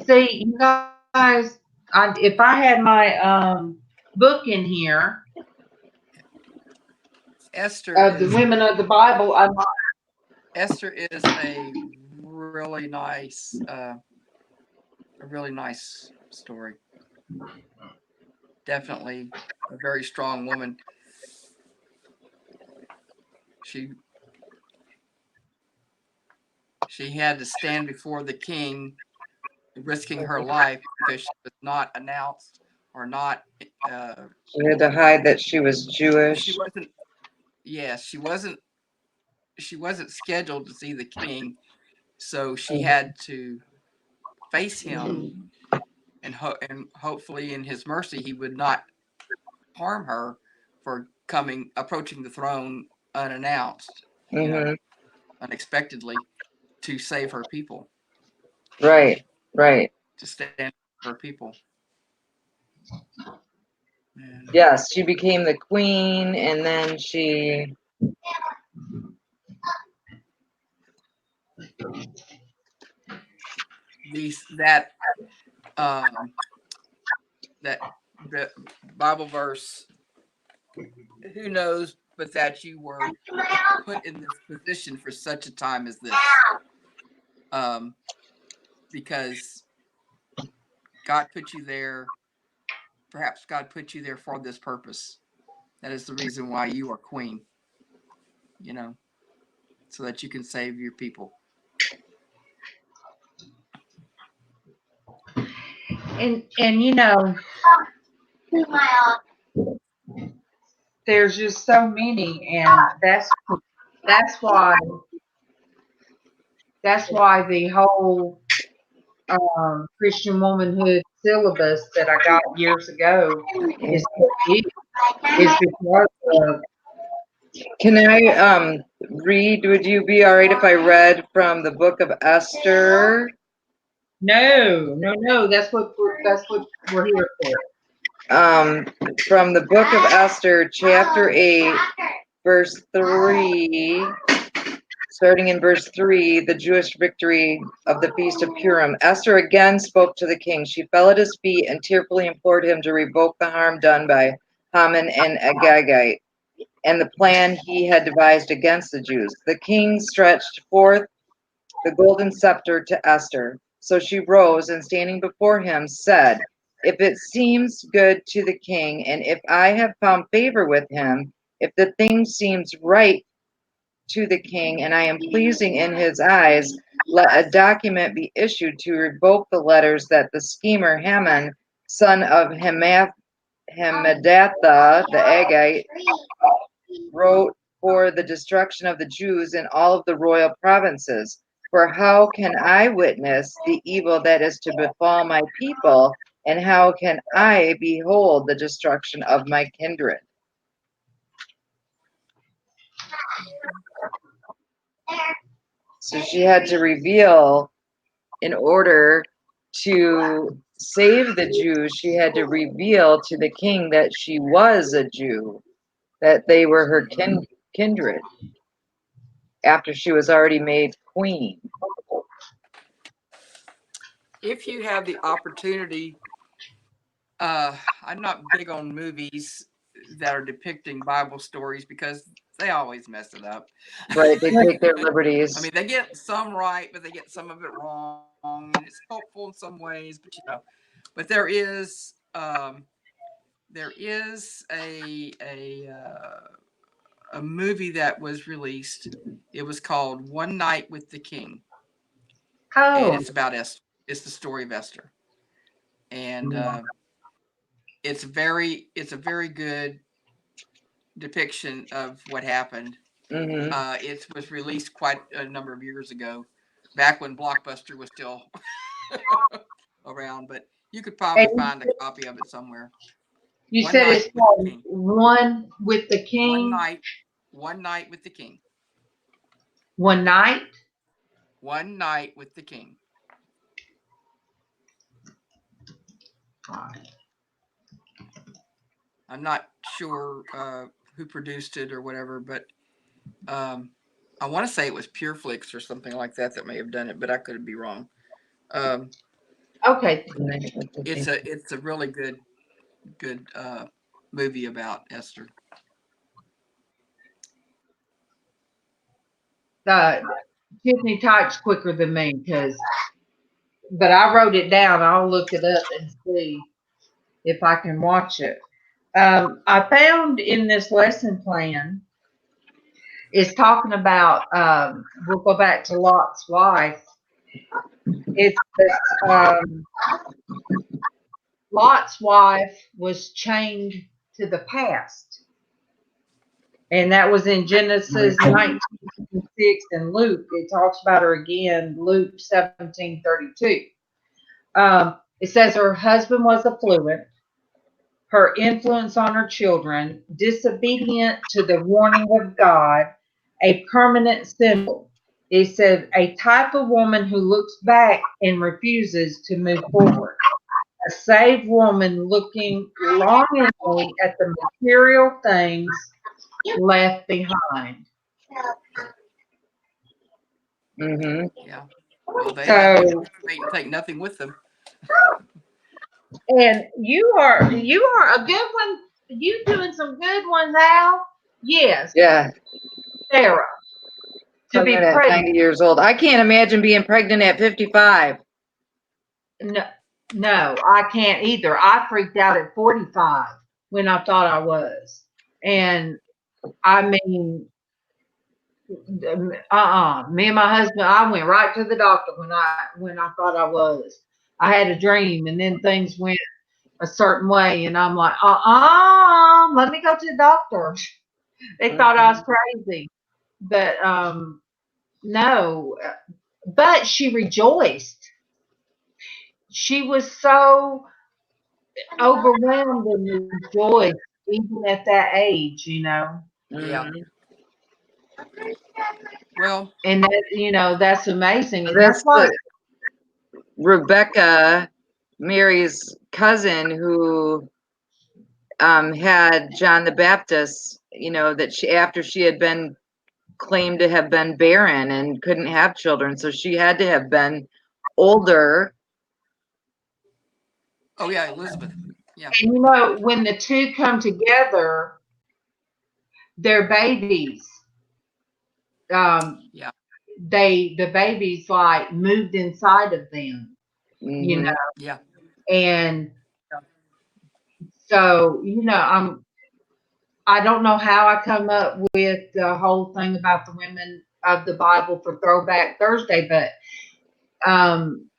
See, you guys, if I had my book in here Esther of the is women of the Bible, Esther is a really nice story. Definitely a very strong woman. She had to stand before the king, risking her life because she was not announced or not. She had to hide that she was Jewish. She wasn't. Yes, she wasn't. She wasn't scheduled to see the king, so she had to face him, and hopefully, in his mercy, he would not harm her for approaching the throne unannounced, unexpectedly, to save her people. Right. To stand for her people. And yes, she became the queen, and then she. That the Bible verse, who knows, but that you were put in this position for such a time as this, because God put you there. Perhaps God put you there for this purpose. That is the reason why you are queen. So that you can save your people. and there's just so many, and that's why the whole Christian womanhood syllabus that I got years ago is so big. Is because of Can I read? Would you be all right if I read from the book of Esther? no. That's what we're here for. From the book of Esther, chapter 8, verse 3, starting in verse 3, the Jewish victory of the Feast of Purim. Esther again spoke to the king. She fell at his feet and tearfully implored him to revoke the harm done by Haman and Agagite and the plan he had devised against the Jews. The king stretched forth the golden scepter to Esther. So she rose and standing before him said, if it seems good to the king, and if I have found favor with him, if the thing seems right to the king, and I am pleasing in his eyes, let a document be issued to revoke the letters that the schemer Haman, son of Hammedatha, the Agagite, wrote for the destruction of the Jews in all of the royal provinces. For how can I witness the evil that is to befall my people, and how can I behold the destruction of my kindred? So she had to reveal in order to save the Jews, she had to reveal to the king that she was a Jew, that they were her kindred, after she was already made queen. If you have the opportunity, I'm not big on movies that are depicting Bible stories because they always mess it up. Right, they take their liberties. I mean, they get some right, but they get some of it wrong, and it's helpful in some ways. But but there is a movie that was released. It was called One Night with the King, and Oh, it's about Esther. It's the story of Esther, and it's a very good depiction of what happened. Mm-hmm. It was released quite a number of years ago, back when Blockbuster was still around, but you could probably and find a copy of it somewhere. you One said Night it's with the called King. One with the One King. night, one night with the king. One night. One night with the king. I'm not sure who produced it or whatever, but I want to say it was PureFlix or something like that that may have done it, but I could be wrong. Okay. It's a really good movie about Esther. Tiffany types quicker than me but I wrote it down. I'll look it up and see if I can watch it. I found in this lesson plan is talking about. We'll go back to Lot's wife. It's Lot's wife was chained to the past, and that was in Genesis 19:6 and Luke. It talks about her again, Luke 17:32. It says her husband was affluent, her influence on her children, disobedient to the warning of God, a permanent symbol. It said a type of woman who looks back and refuses to move forward. A saved woman looking longingly at the material things left behind. Mm-hmm. Yeah. Well, they had to So, take nothing with them. and you are a good one. You doing some good ones, Al? Yes, Yeah. Sarah. To be Pregnant at pregnant. 90 years old. I can't imagine being pregnant at 55. No, no, I can't either. I freaked out at 45 when I thought I was. And I mean, me and my husband, I went right to the doctor when I thought I was. I had a dream and then things went a certain way and I'm like, let me go to the doctor. They thought I was crazy. But no, but she rejoiced. She was so overwhelmed and rejoiced even at that age, Yeah. Mm-hmm. Well, and that, that's amazing. And That's that's why Rebecca, Mary's cousin, who had John the Baptist, that after she had been claimed to have been barren and couldn't have children, so she had to have been older. oh yeah, Elizabeth. Yeah. and when the two come together, they're babies. Yeah. The babies like moved inside of them, Mm-hmm. Yeah. and so I don't know how I come up with the whole thing about the women of the Bible for Throwback Thursday, but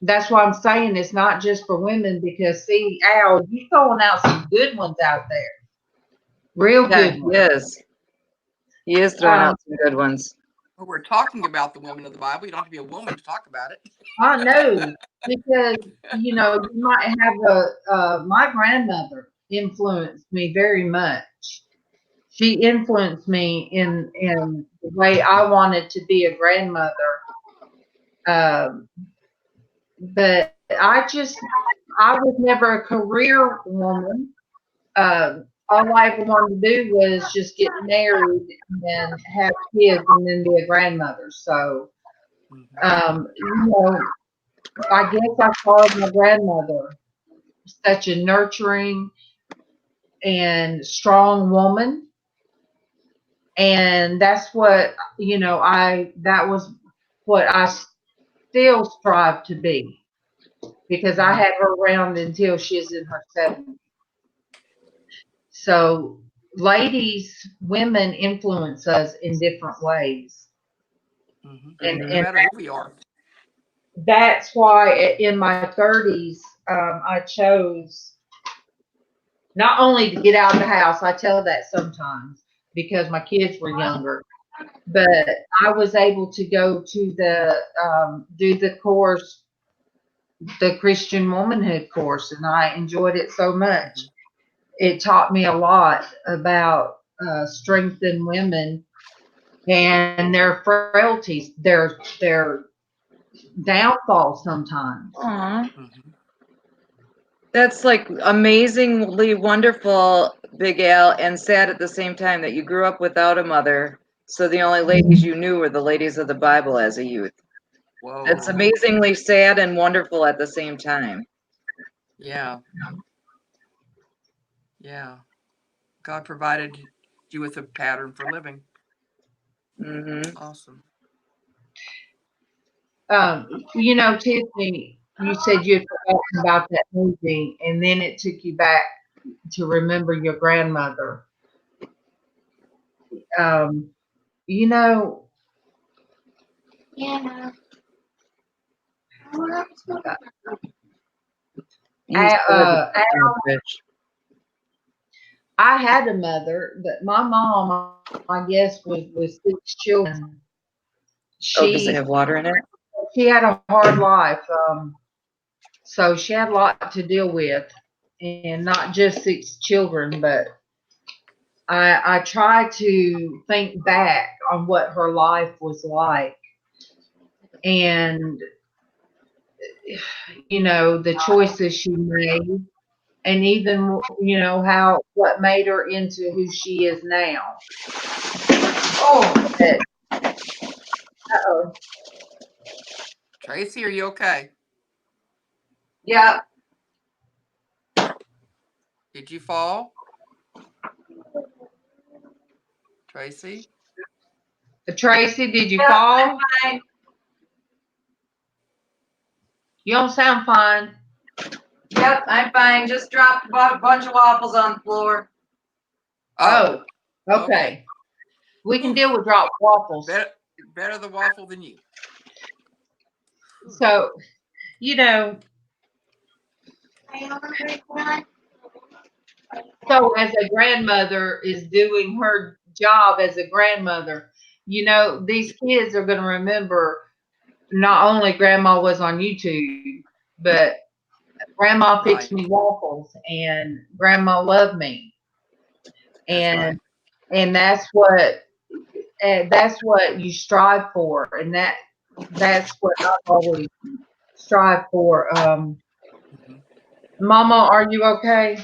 that's why I'm saying it's not just for women because see, Al, you throwing out some good ones out there, real Yeah, good he ones. is. He is throwing out some good ones. Well, we're talking about the women of the Bible. You don't have to be a woman to talk about it. I know because you might have my grandmother influenced me very much. She influenced me in the way I wanted to be a grandmother. Um, but I was never a career woman. All I ever wanted to do was just get married and have kids and then be a grandmother. So, you know, I guess I followed my grandmother, such a nurturing and strong woman. And that's what, that was what I still strive to be because I had her around until she's in her 70s. So, ladies, women influence us in different ways. And, No and matter who we are. that's why in my 30s, I chose not only to get out of the house, I tell that sometimes because my kids were younger, but I was able to go to do the course, the Christian womanhood course, and I enjoyed it so much. It taught me a lot about strength in women and their frailties, their downfalls sometimes. Aw. That's like amazingly wonderful, Big Al, and sad at the same time that you grew up without a mother. So the only ladies you knew were the ladies of the Bible as a youth. Whoa. It's amazingly sad and wonderful at the same time. Yeah. Yeah. God provided you with a pattern for living. Awesome. Tiffany, you said you had forgotten about that movie, and then it took you back to remember your grandmother. You know, You still have I, the in the fridge. I had a mother, but my mom, I guess, was with 6 children. Oh, does it have water in it? She had a hard life, so she had a lot to deal with, and not just 6 children, but I try to think back on what her life was like, and the choices she made, and even how what made her into who she is now. Oh, uh-oh. Traci, are you okay? Yeah. Did you fall? Traci? Traci, did you fall? You don't sound fine. Yep, I'm fine. Just dropped a bunch of waffles on the floor. Oh, okay. We can deal with dropped waffles. Better the waffle than you. So, so as a grandmother is doing her job as a grandmother, these kids are going to remember not only grandma was on YouTube, but grandma fixed me waffles and grandma loved me. And that's what you strive for, and that's what I've always strived for. Mama, are you okay?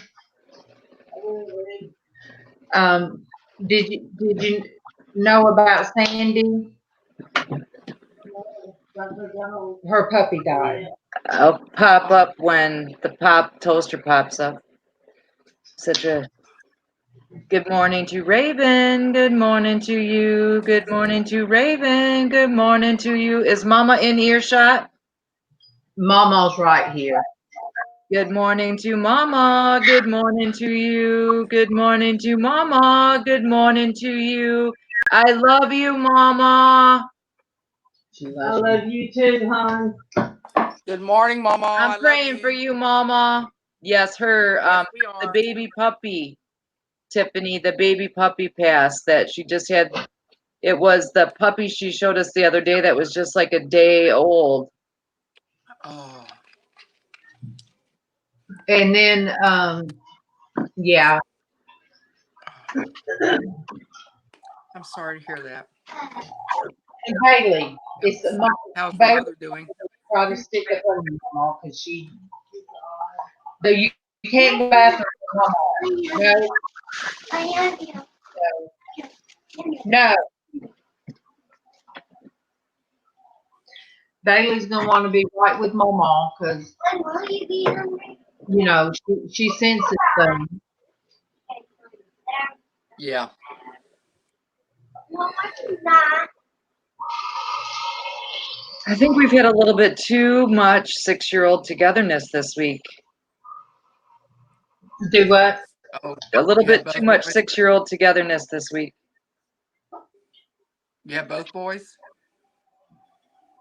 Did you know about Sandy? Her puppy died. I'll pop up when the toaster pops up. Such a good morning to Raven. Good morning to you. Good morning to Raven. Good morning to you. Is Mama in earshot? Mama's right here. Good morning to Mama. Good morning to you. Good morning to Mama. Good morning to you. I love you, Mama. I love you too, hon. Good morning, Mama. I'm praying for you, Mama. Yes, her the baby puppy, Tiffany, the baby puppy passed that she just had. It was the puppy she showed us the other day that was just like a day old. Oh. And then, yeah. I'm sorry to hear that. And Haley, how's the mother doing? try to stick up on your mom because though you can't go bathroom with mama. No. Bailey's gonna want to be right with MawMaw because she senses things. Yeah. I think we've had a little bit too much 6-year-old togetherness this week. Do what? Oh, A little you had bit too both much boys? 6-year-old togetherness this week. You have both boys?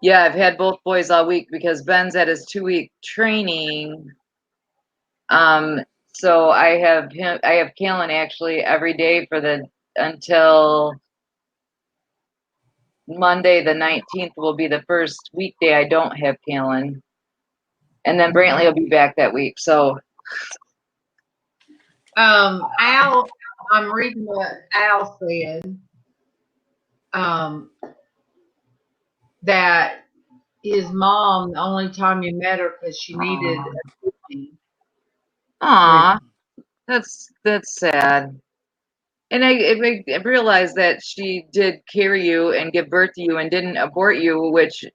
Yeah, I've had both boys all week because Ben's at his 2-week training. So I have Kalen actually every day until Monday the 19th will be the first weekday I don't have Kalen. And then Brantley will be back that week. So Al, I'm reading what Al said. That his mom, the only time you met her because she needed a kidney. aw, that's sad. And I realized that she did carry you and give birth to you and didn't abort you, which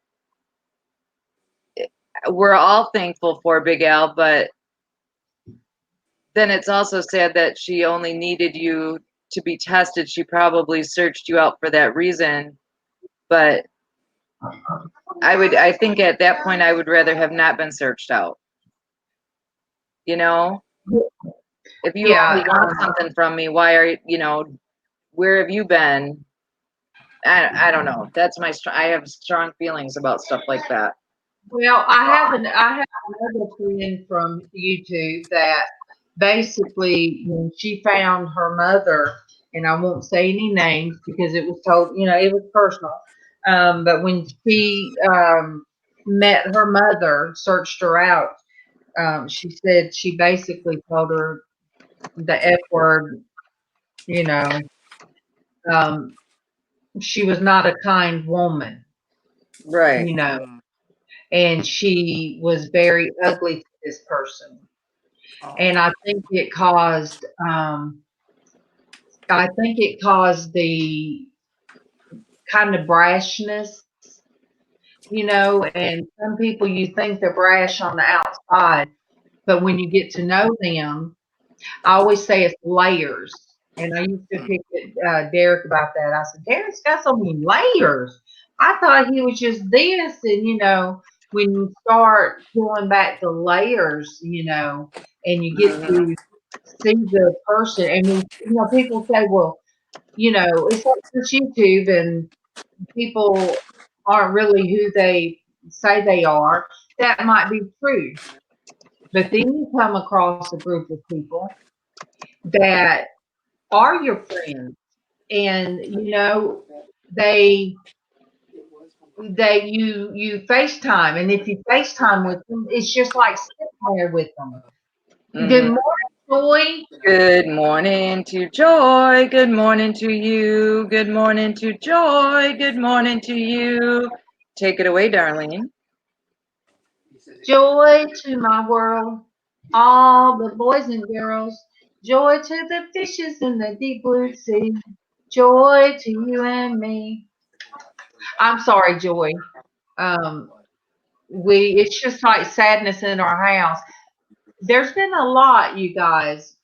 we're all thankful for, Big Al. But then it's also sad that she only needed you to be tested. She probably searched you out for that reason. But I think at that point I would rather have not been searched out. You know, if you only want something from me, why are where have you been? I don't know. That's I have strong feelings about stuff like that. Well, I have another friend from YouTube that basically when she found her mother, and I won't say any names because it was told, it was personal. But when she met her mother, searched her out, she said she basically told her the F word, you know. She was not a kind woman, Right. and she was very ugly to this person. Oh. And I think it caused the kind of brashness, and some people you think they're brash on the outside, but when you get to know them, I always say it's layers. And I used to pick at Derek about that. I said, Derek's got so many layers. I thought he was just this. And, when you start pulling back the layers, and you get to see the person, and people say, well, it's like this YouTube and people aren't really who they say they are. That might be true. But then you come across a group of people that are your friends, and they you FaceTime, and if you FaceTime with them, it's just like sitting there with them. Good morning, Joy. Good morning to Joy. Good morning to you. Good morning to Joy. Good morning to you. Take it away, Darlene. Joy to my world, all the boys and girls. Joy to the fishes in the deep blue sea. Joy to you and me. I'm sorry, Joy. It's just like sadness in our house. There's been a lot, you guys.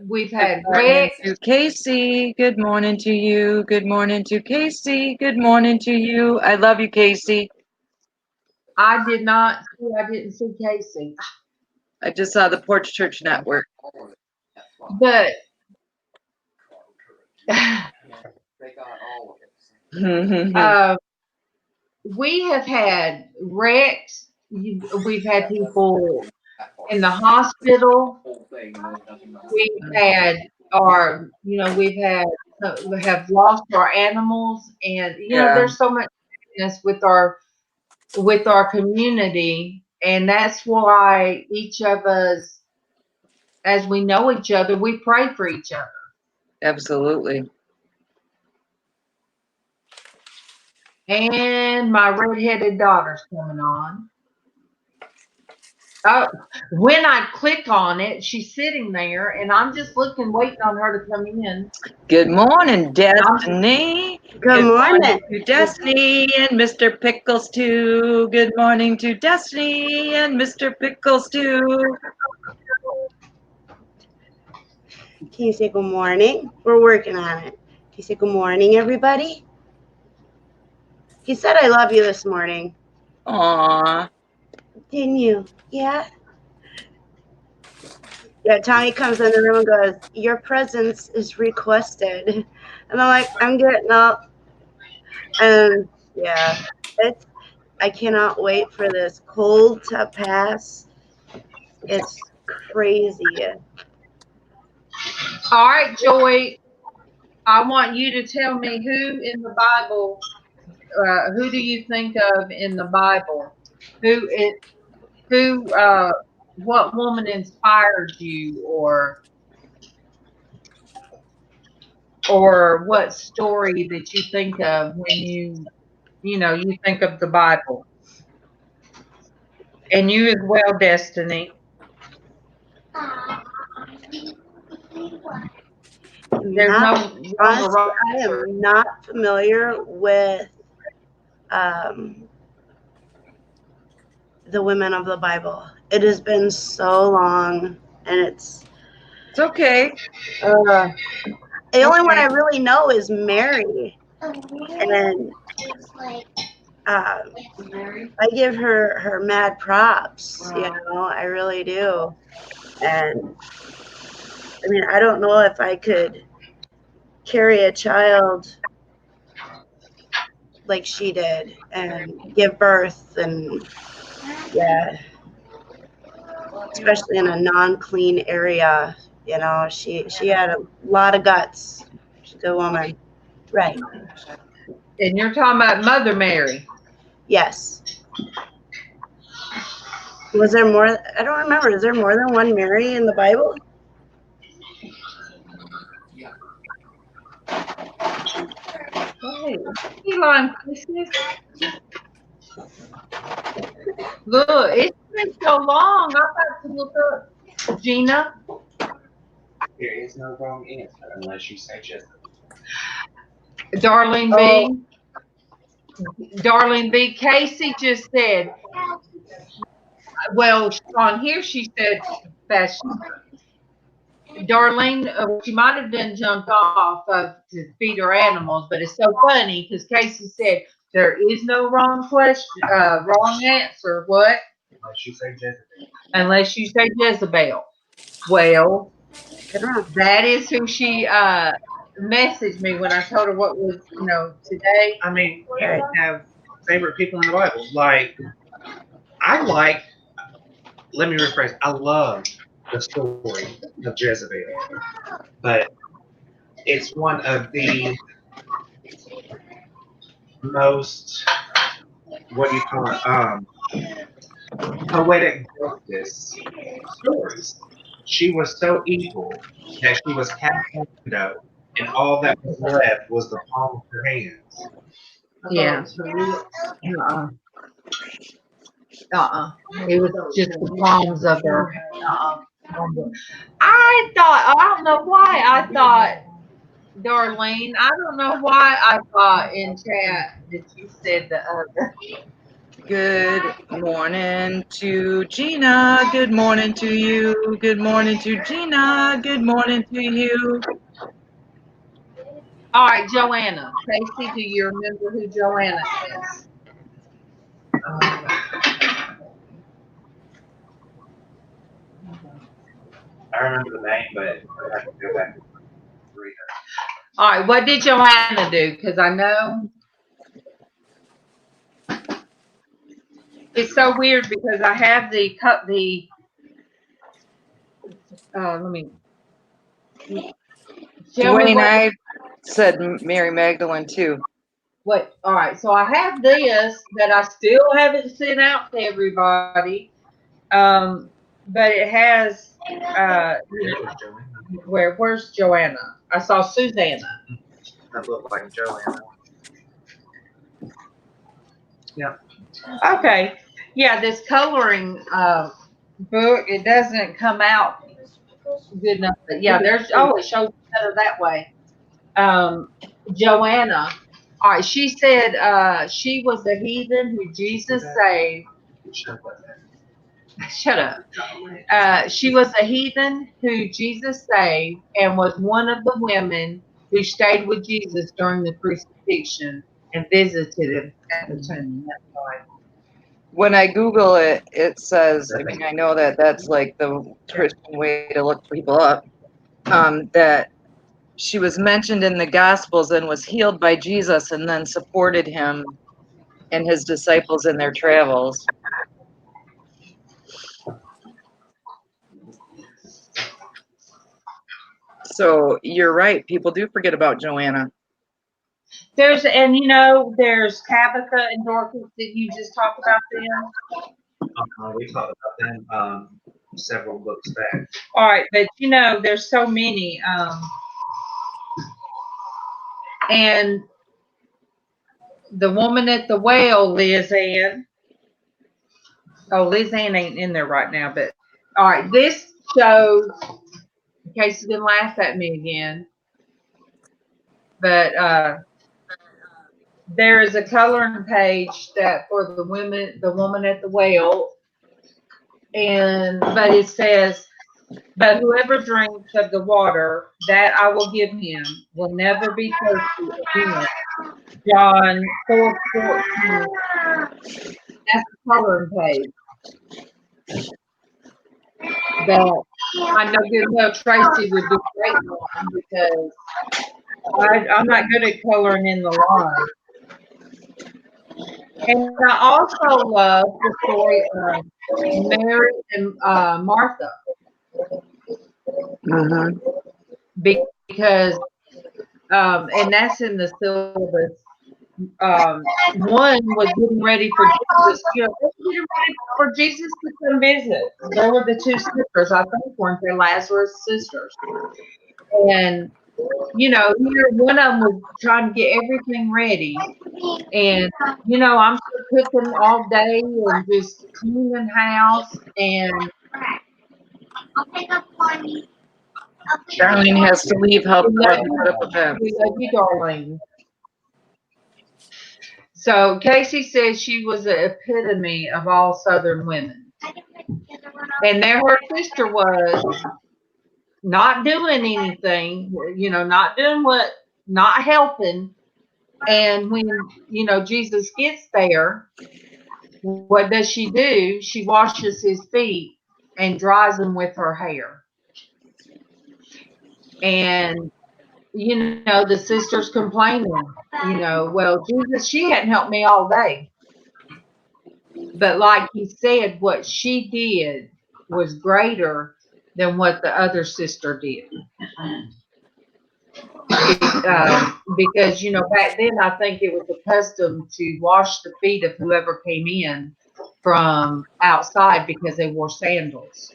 We've had Rick. To Casey. Good morning to you. Good morning to Casey. Good morning to you. I love you, Casey. I didn't see Casey. I just saw the Porch Church Network. But we have had wrecks. We've had people in the hospital. We have lost our animals, and there's so much with our community, and that's why each of us, as we know each other, we pray for each other. Absolutely. And my redheaded daughter's coming on. Oh, when I click on it, she's sitting there, and I'm just looking, waiting on her to come in. Good morning, I'm, Destiny. Good morning. To Destiny and Mr. Pickles too. Good morning to Destiny and Mr. Pickles too. Can you say good morning? We're working on it. Can you say good morning, everybody? He said I love you this morning. Aw. Didn't you? Yeah? Yeah, Tommy comes in the room and goes, your presence is requested. And I'm like, I'm getting up. And yeah, I cannot wait for this cold to pass. It's crazy. all right, Joy. I want you to tell me who in the Bible. Who do you think of in the Bible? Who it? Who? What woman inspired you, or what story that you think of when you think of the Bible? And you as well, Destiny. There's no wrong or Honestly, right I answer. am not familiar with um, the women of the Bible. It has been so long, and it's okay. the only one Okay. I really know is Mary, and I give her mad props. You know, I really do. And I mean, I don't know if I could carry a child like she did and give birth, and yeah, especially in a non-clean area. You know, she had a lot of guts. She's a good woman. Right. And you're talking about Mother Mary. Yes. Was there more? I don't remember. Is there more than one Mary in the Bible? Hey, Elon Christmas. Look, it's been so long. I'm about to look up Gina. There is no wrong answer unless you say just. Darlene Oh, B. Darlene B. Casey just said, well, on here she said fast. Darlene, she might have done jumped off to feed her animals, but it's so funny because Casey said there is no wrong question, wrong answer. What? Unless you say Jezebel. Unless you say Jezebel. Well, good one. that is who she messaged me when I told her what was, today. I mean, you have favorite people in the Bible. Like, let me rephrase, I love the story of Jezebel, but it's one of the most, what do you call it, poetic justice stories. She was so evil that she was cast out the window, and all that was left was the palm of her hands. Yeah. Uh-uh. Uh-uh. It was just the palms of her. Uh-uh. I don't know why I thought, Darlene, I don't know why I thought in chat that you said the other. Good morning to Gina. Good morning to you. Good morning to Gina. Good morning to you. All right, Joanna. Casey, do you remember who Joanna is? I remember the name, but I have to go back and read her. All right, what did Joanna do? Because I know it's so weird because I have the let me. Tell me Dwayne, what. I said Mary Magdalene too. What? All right, so I have this that I still haven't sent out to everybody, but it has. Where's Joanna? I saw Susanna. That looked like Joanna. Yeah. Okay. Yeah, this coloring book, it doesn't come out good enough. But yeah, there's it shows better that way. Joanna. All right, she said she was a heathen who Jesus saved. Shut up. She was a heathen who Jesus saved and was one of the women who stayed with Jesus during the crucifixion and visited him at the tomb. That's right. When I Google it, it says, I mean, I know that that's like the Christian way to look people up, that she was mentioned in the Gospels and was healed by Jesus and then supported him and his disciples in their travels. So you're right. People do forget about Joanna. There's Tabitha and Dorcas that you just talked about them. We talked about them several books back. All right, but there's so many. And the woman at the well, LizzAnn. Oh, LizzAnn ain't in there right now, but all right, this shows, in case you didn't laugh at me again, but there is a coloring page that for the woman at the well, but it says, but whoever drinks of the water that I will give him will never be thirsty again. John 4:14. That's the coloring page. That I know good well Traci would do great on because I'm not good at coloring in the line. And I also love the story of Mary and Martha. Because and that's in the syllabus. One was getting ready for Jesus. They were getting ready for Jesus to come visit. They were the two sisters, I think, weren't they? Lazarus' sisters. And here one of them was trying to get everything ready. And I'm still cooking all day and just cleaning house. And Darlene has to leave. Help put up with that. we love you, darling. So Casey says she was the epitome of all Southern women. And there her sister was not doing anything, not helping. And when, Jesus gets there, what does she do? She washes his feet and dries them with her hair. And, the sister's complaining, well, Jesus, she hadn't helped me all day. But like he said, what she did was greater than what the other sister did. Because, back then I think it was the custom to wash the feet of whoever came in from outside because they wore sandals.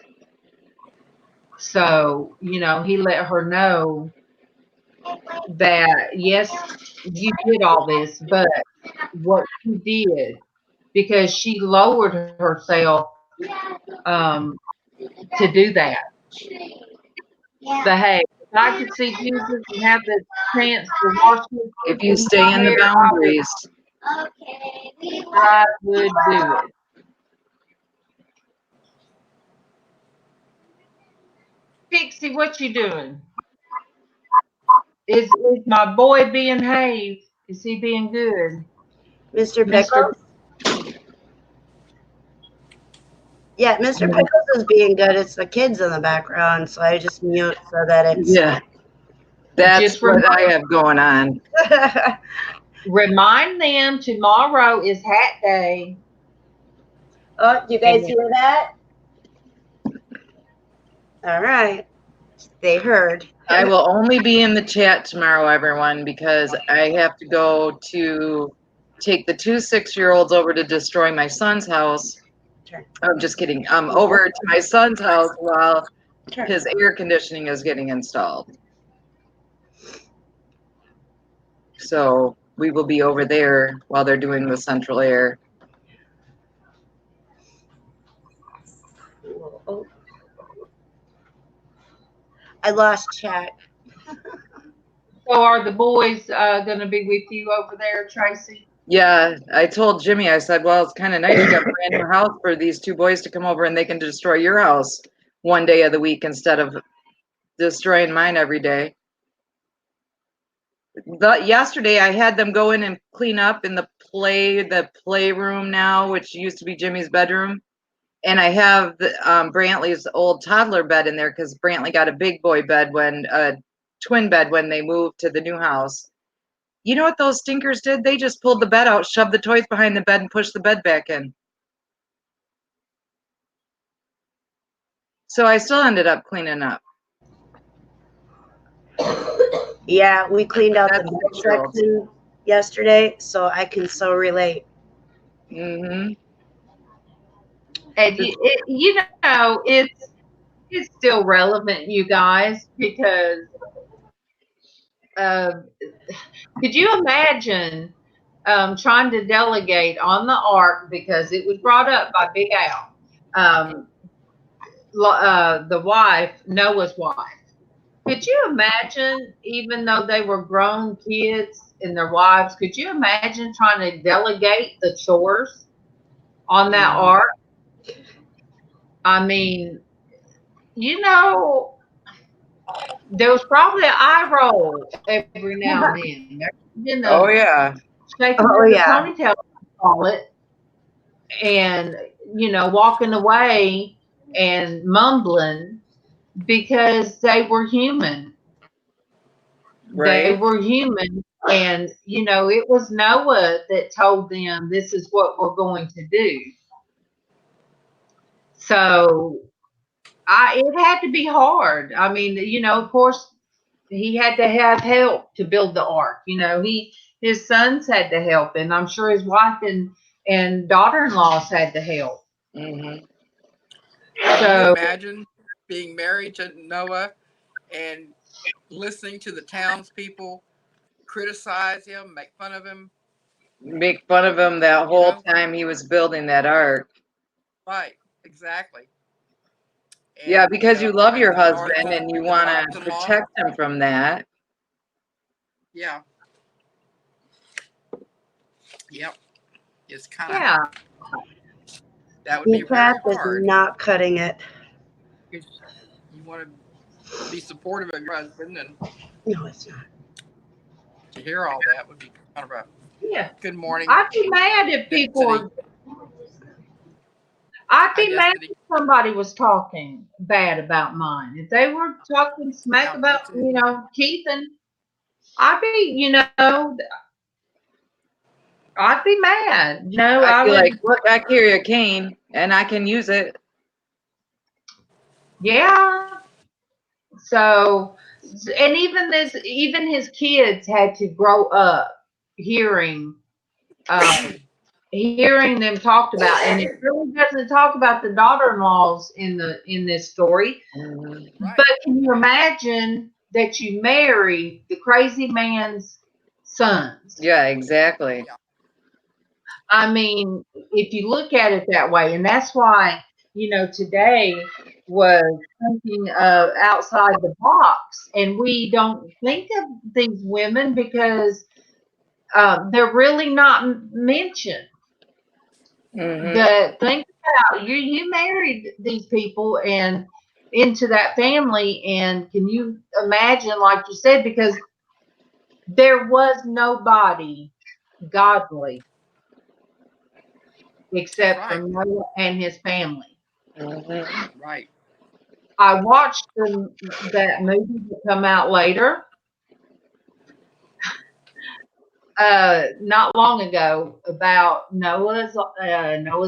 So, he let her know that, yes, you did all this, but what you did, because she lowered herself to do that. But hey, if I could see Jesus and have the chance to wash his feet, if you stay in the boundaries, I would do it. Pixie, what you doing? Is my boy being Hayes? Is he being good? Mr. Pickles? Yeah, Mr. Pickles is being good. It's the kids in the background, so I just mute so that it's... Yeah. That's what I have going on. Remind them tomorrow is hat day. Oh, you guys hear that? All right. They heard. I will only be in the chat tomorrow, everyone, because I have to go to take the 2 6-year-olds over to destroy my son's house. I'm just kidding. Over to my son's house while his air conditioning is getting installed. So we will be over there while they're doing the central air. I lost track. So are the boys going to be with you over there, Traci? Yeah, I told Jimmy, I said, well, it's kind of nice you got a brand new house for these two boys to come over and they can destroy your house one day of the week instead of destroying mine every day. Yesterday, I had them go in and clean up in the playroom now, which used to be Jimmy's bedroom. And I have Brantley's old toddler bed in there because Brantley got a big boy bed twin bed when they moved to the new house. You know what those stinkers did? They just pulled the bed out, shoved the toys behind the bed, and pushed the bed back in. So I still ended up cleaning up. Yeah, we cleaned out That's the bed section yesterday, so I can so relate. Mm-hmm. And you know, it's still relevant, you guys, because could you imagine trying to delegate on the ark, because it was brought up by Big Al, the wife, Noah's wife. Could you imagine, even though they were grown kids and their wives, could you imagine trying to delegate the chores on that ark? I mean, you know, there was probably an eye roll every now and then. There's been Oh a yeah. shaking Oh, of the yeah. ponytail, call it, and walking away and mumbling because they were human. They Right. were human, and it was Noah that told them this is what we're going to do. So it had to be hard. I mean, of course, he had to have help to build the ark. His sons had to help, and I'm sure his wife and daughter-in-laws had to help. Mm-hmm. Can you So imagine being married to Noah and listening to the townspeople criticize him, make fun of him? Make fun of him that whole time he was building that ark. Right, exactly. Yeah, And because you love and your husband and you the want to daughters-in-law. protect him from that. Yeah. Yep. It's kind of, yeah, that would be very Decaf is hard. not cutting it. You want to be supportive of your husband, and No, it's not. to hear all that would be kind of a yeah. good morning. I'd be mad if Destiny. I'd Hi, be mad Destiny. if somebody was talking bad about mine. If they were talking smack Yeah, me about, too. Keith, and I'd be, I'd be mad. I'd I be would, like, look, I carry a cane and I can use it. yeah. So, and even his kids had to grow up hearing, hearing them talked about, and it really doesn't talk about the daughter-in-laws in this story. Mm-hmm. Right. But can you imagine that you marry the crazy man's sons? Yeah, exactly. Yeah. I mean, if you look at it that way, and that's why, today was thinking of outside the box, and we don't think of these women because they're really not mentioned. Mm-hmm. But think about you married these people and into that family, and can you imagine, like you said, because there was nobody godly That's except for right. Noah and his family. Mm-hmm. Right. I watched that movie that come out later, not long ago, about Noah's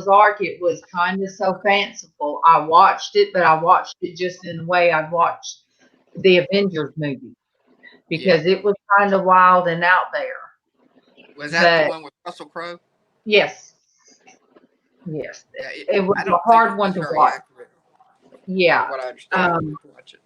Ark. It was kind of so fanciful. I watched it, but I watched it just in the way I'd watched the Avengers movie Yeah. because it was kind of wild and out there. Was that the But one with Russell Crowe? yes, yes, Yeah. it was I a don't think hard it one was to very watch. accurate, Yeah. from what I understand. Watch it.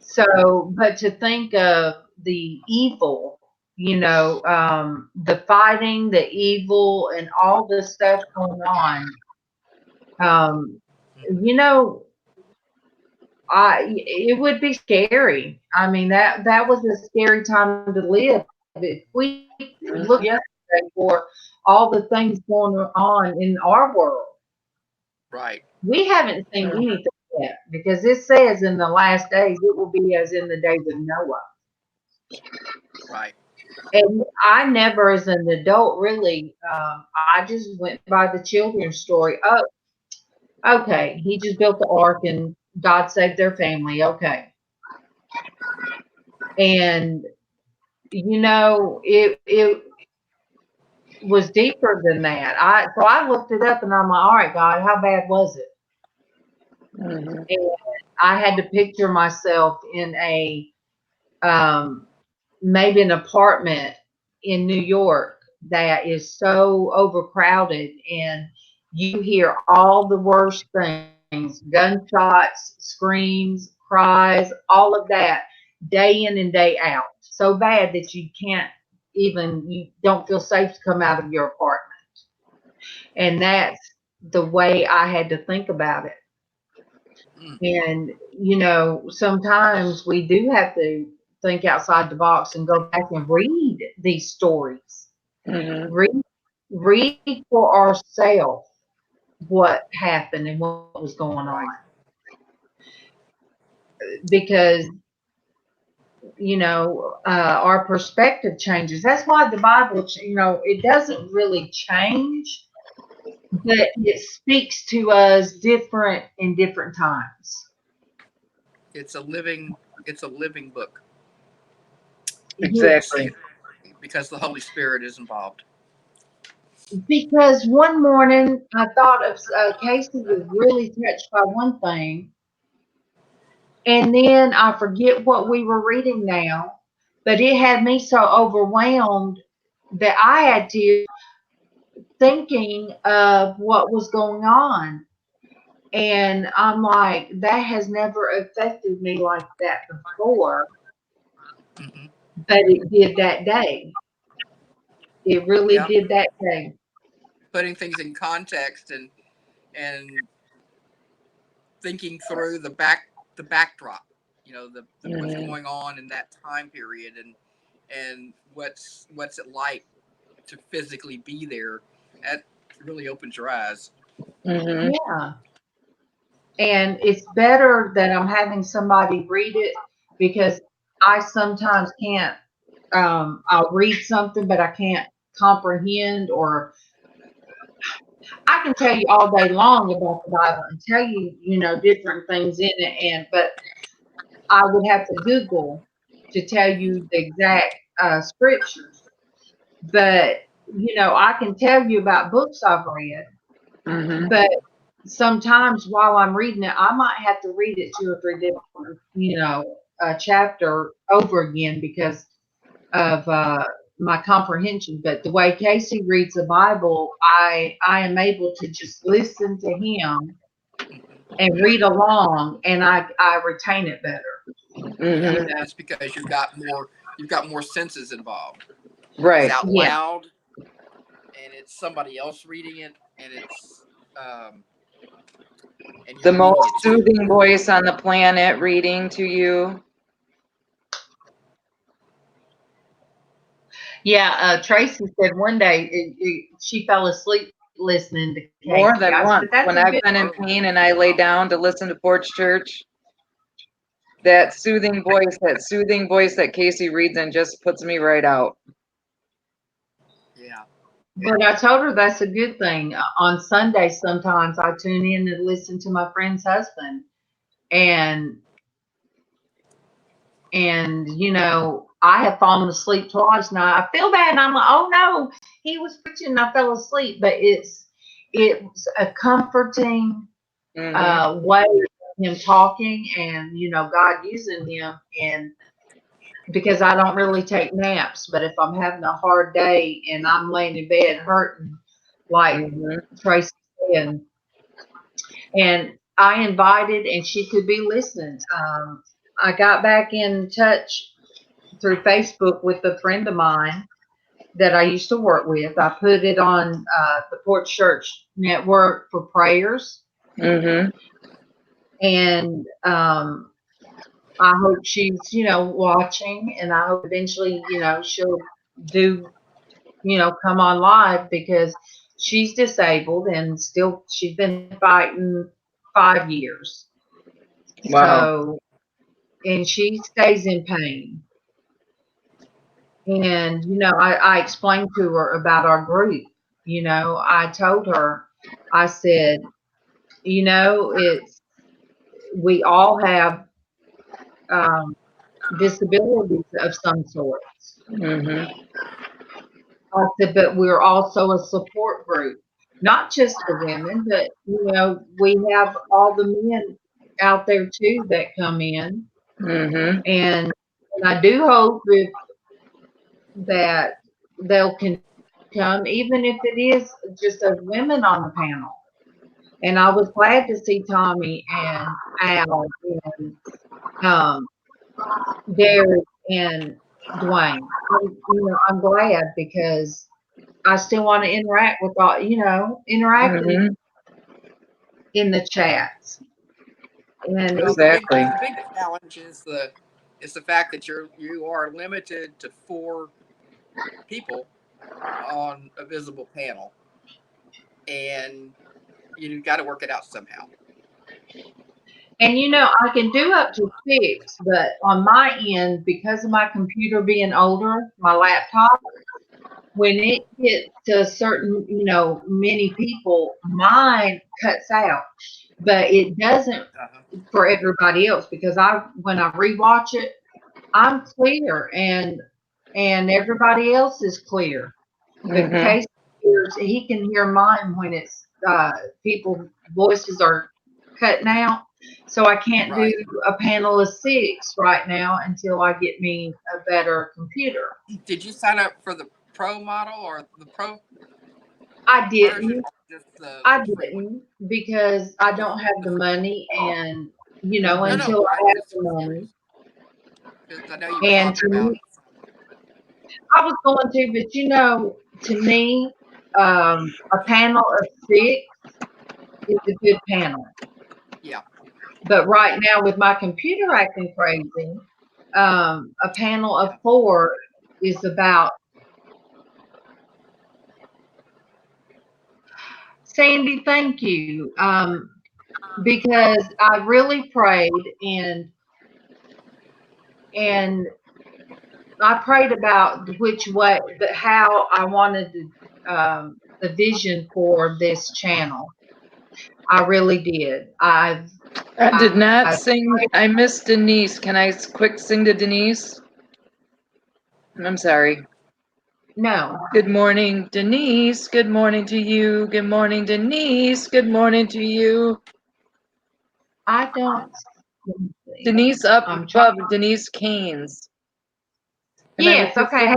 So, but to think of the evil, the fighting, the evil, and all this stuff going on, um, you know, it would be scary. I mean, that was a scary time to live. If we look yesterday for all the things going on in our world, Right. we haven't seen anything yet, because it says in the last days it will be as in the days of Noah. Right. And I never, as an adult, really, I just went by the children's story. Oh, okay, he just built the ark and God saved their family. Okay. And it was deeper than that. So I looked it up and I'm like, all right, God, how bad was it? Mhm. And I had to picture myself in maybe an apartment in New York that is so overcrowded, and you hear all the worst things, gunshots, screams, cries, all of that, day in and day out. So bad that you don't feel safe to come out of your apartment. And that's the way I had to think about it. Mm. And, sometimes we do have to think outside the box and go back and read these stories. Mhm. Read for ourselves what happened and what was going on. Right. Because, our perspective changes. That's why the Bible, it doesn't really change, but it speaks to us different in different times. It's a living book Yes. Exactly. because the Holy Spirit is involved. Because one morning I thought of Casey was really touched by one thing, and then I forget what we were reading now, but it had me so overwhelmed that I had to thinking of what was going on. And I'm like, that has never affected me like that before, Hmm. but it did that day. It really Yeah. did that day. Putting things in context and thinking through the backdrop. What's Mhm. going on in that time period and what's it like to physically be there. That really opens your eyes. Mhm. Yeah. And it's better that I'm having somebody read it, because I sometimes can't. I'll read something, but I can't comprehend, or I can tell you all day long about the Bible and tell you, different things in it, but I would have to Google to tell you the exact scriptures. But I can tell you about books I've read, Mhm. but sometimes while I'm reading it, I might have to read it 2 or 3 different, chapter over again because of my comprehension. But the way Casey reads the Bible, I am able to just listen to him and read along, and I retain it better. Yeah, You Mhm. know, it's because you've got more senses involved. It's Right. out yeah, loud, and it's somebody else reading it, and it's um, and The you're reading most it too. soothing voice on the planet reading to you. yeah. Tracy said one day she fell asleep listening to More Casey. than I said once. that's When a I've good. been in Oh, pain and I lay wow. down to listen to Porch Church, that soothing voice that Casey reads in just puts me right out. Yeah. But I told her that's a good thing. On Sunday, sometimes I tune in and listen to my friend's husband, and I have fallen asleep twice now. I feel bad, and I'm like, oh no, he was preaching, and I fell asleep. But it's a comforting Mhm. way of him talking, and God using him, and because I don't really take naps, but if I'm having a hard day and I'm laying in bed hurting, like Mhm. Tracy said, and I invited, and she could be listening. I got back in touch through Facebook with a friend of mine that I used to work with. I put it on the Porch Church Network for prayers, Mhm. And I hope she's, watching, and I hope eventually, she'll do, come on live, because she's disabled and still she's been fighting 5 years. Wow. So, and she stays in pain. And, I explained to her about our group. I told her, I said, we all have disabilities of some sort. Mm-hmm. I said, but we're also a support group, not just for women, but we have all the men out there too that come in, Mm-hmm. and I do hope that they'll come, even if it is just as women on the panel. And I was glad to see Tommy and Al and Derek and Dwayne. I'm glad, because I still want to interact with all, interact Mm-hmm. in the chats. And Well, Exactly. the big challenge is the fact that you are limited to 4 people on a visible panel, and you've got to work it out somehow. And I can do up to 6, but on my end, because of my computer being older, my laptop, when it gets to a certain, many people, mine cuts out. But it doesn't for everybody else, because when I rewatch it, I'm clear, and everybody else is clear. But Mm-hmm. Casey he can hear mine when it's people's voices are cutting out. So I can't do a panel of 6 right now until I get me a better computer. Did you sign up for the pro model or the pro? I didn't. Version, just I didn't, because I don't have the money, and until I have the money. Because I know you were And talking about. I was going to, but to me, a panel of 6 is a good panel. Yeah. But right now, with my computer acting crazy, a panel of 4 is about. Sandy, thank you. Because I really prayed, and I prayed about how I wanted the vision for this channel. I really did. I did not sing. I missed Denise. Can I quick sing to Denise? I'm sorry. No. Good morning, Denise. Good morning to you. Good morning, Denise. Good morning to you. I don't. Denise up above, Denise Canes. Yes, okay.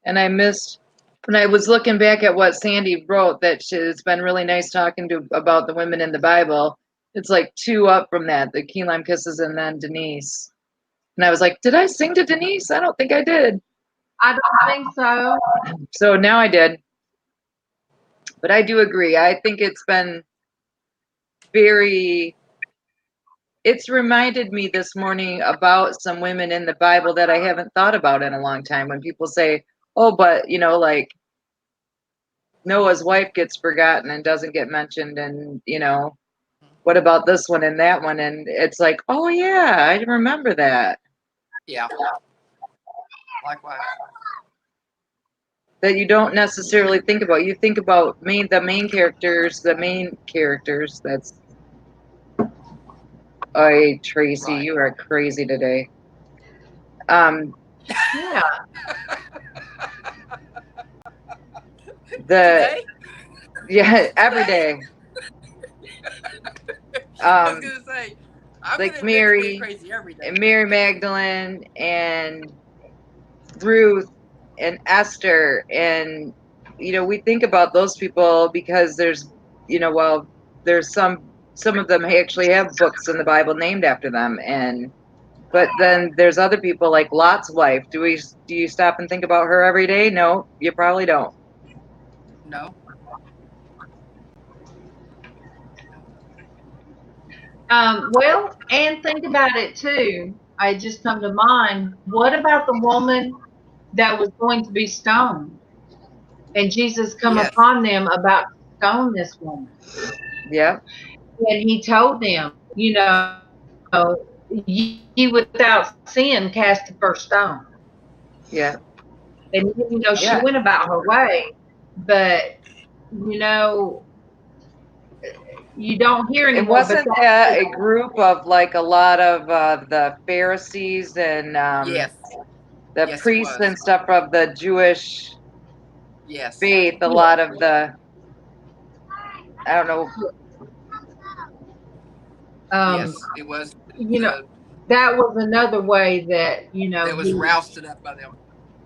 And I missed, when I was looking back at what Sandy wrote, that it's been really nice talking about the women in the Bible. It's like 2 up from that, the key lime kisses and then Denise. And I was like, did I sing to Denise? I don't think I did. I don't think so. So now I did. But I do agree. I think it's been it's reminded me this morning about some women in the Bible that I haven't thought about in a long time. When people say, oh, but, like Noah's wife gets forgotten and doesn't get mentioned. And, what about this one and that one? And it's like, oh, yeah, I remember that. Yeah. Likewise. That you don't necessarily think about. You think about the main characters. That's, oh, Tracy, you are crazy today. Yeah. Today? Yeah, every day. I was gonna say, I'm like gonna admit to being crazy every day. And Mary Magdalene and Ruth and Esther, and we think about those people because there's there's some of them actually have books in the Bible named after them, but then there's other people like Lot's wife. Do you stop and think about her every day? No, you probably don't. No. Well, and think about it too. I just come to mind. What about the woman that was going to be stoned? And Jesus come Yes. upon them about to stone this woman. Yeah. And he told them, ye without sin cast the first stone. Yeah. And she Yeah. went about her way, but you know, you don't hear And anymore. But wasn't that a group of like a lot of the Pharisees and Yes. the Yes, it priests was. and stuff of the Jewish Yes. faith? A lot of the, I don't know. um, Yes, it was. you know, The that was another way that that was he, rousted up by them.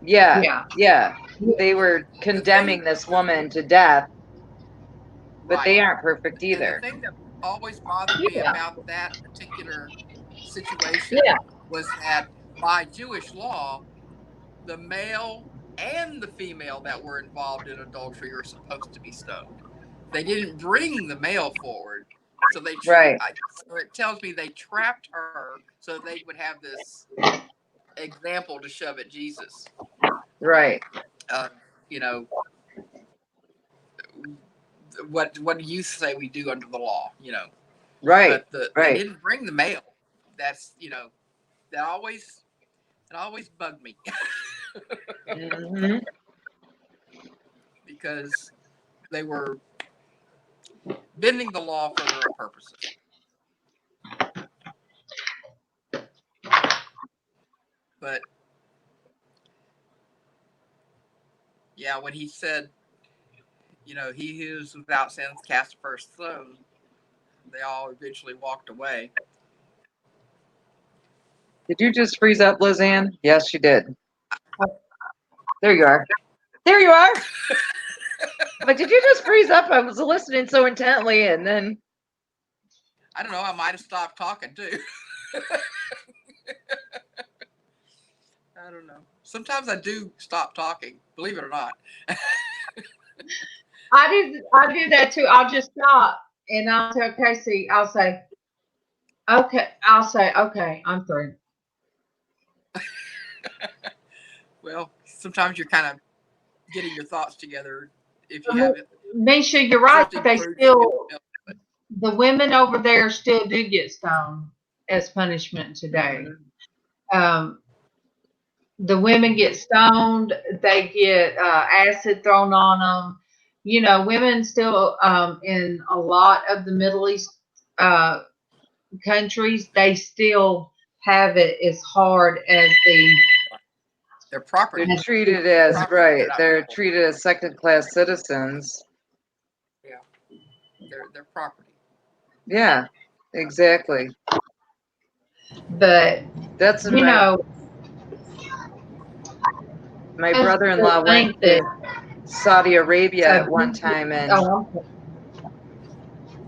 Yeah. yeah, Yeah. They were The thing, condemning this woman to death, but right? they aren't perfect And the either. thing that always bothered me yeah, about that particular situation yeah, was that by Jewish law, the male and the female that were involved in adultery are supposed to be stoned. They didn't bring the male forward, so Right. so it tells me they trapped her so they would have this example to shove at Jesus. Right. Uh, you know, what do you say we do under the law? Right. But they Right. didn't bring the male. That's that always bugged me Hmm. because they were bending the law for their own purposes. But yeah, when he said, he who is without sin cast the first stone, they all eventually walked away. Did you just freeze up, LizzAnn? Yes, you did. There you are. There you are. But did you just freeze up? I was listening so intently, and then I don't know. I might have stopped talking too. I don't know. Sometimes I do stop talking, believe it or not. I do that too. I'll just stop and I'll tell Casey. I'll say, okay, I'm through. Well, sometimes you're kind of getting your thoughts together if you I have it. Misha, you're right. Drifting They through. still, the women over there still do get stoned as punishment today. Um, the women get stoned. They get acid thrown on them. Women still in a lot of the Middle East uh, countries, they still have it as hard as Their property. they're treated as Property. right. They're not They're people. treated as second-class citizens. Yeah. They're property. Yeah, exactly. but That's you know, my just to brother-in-law went think to that Saudi Arabia a at one big, time, oh,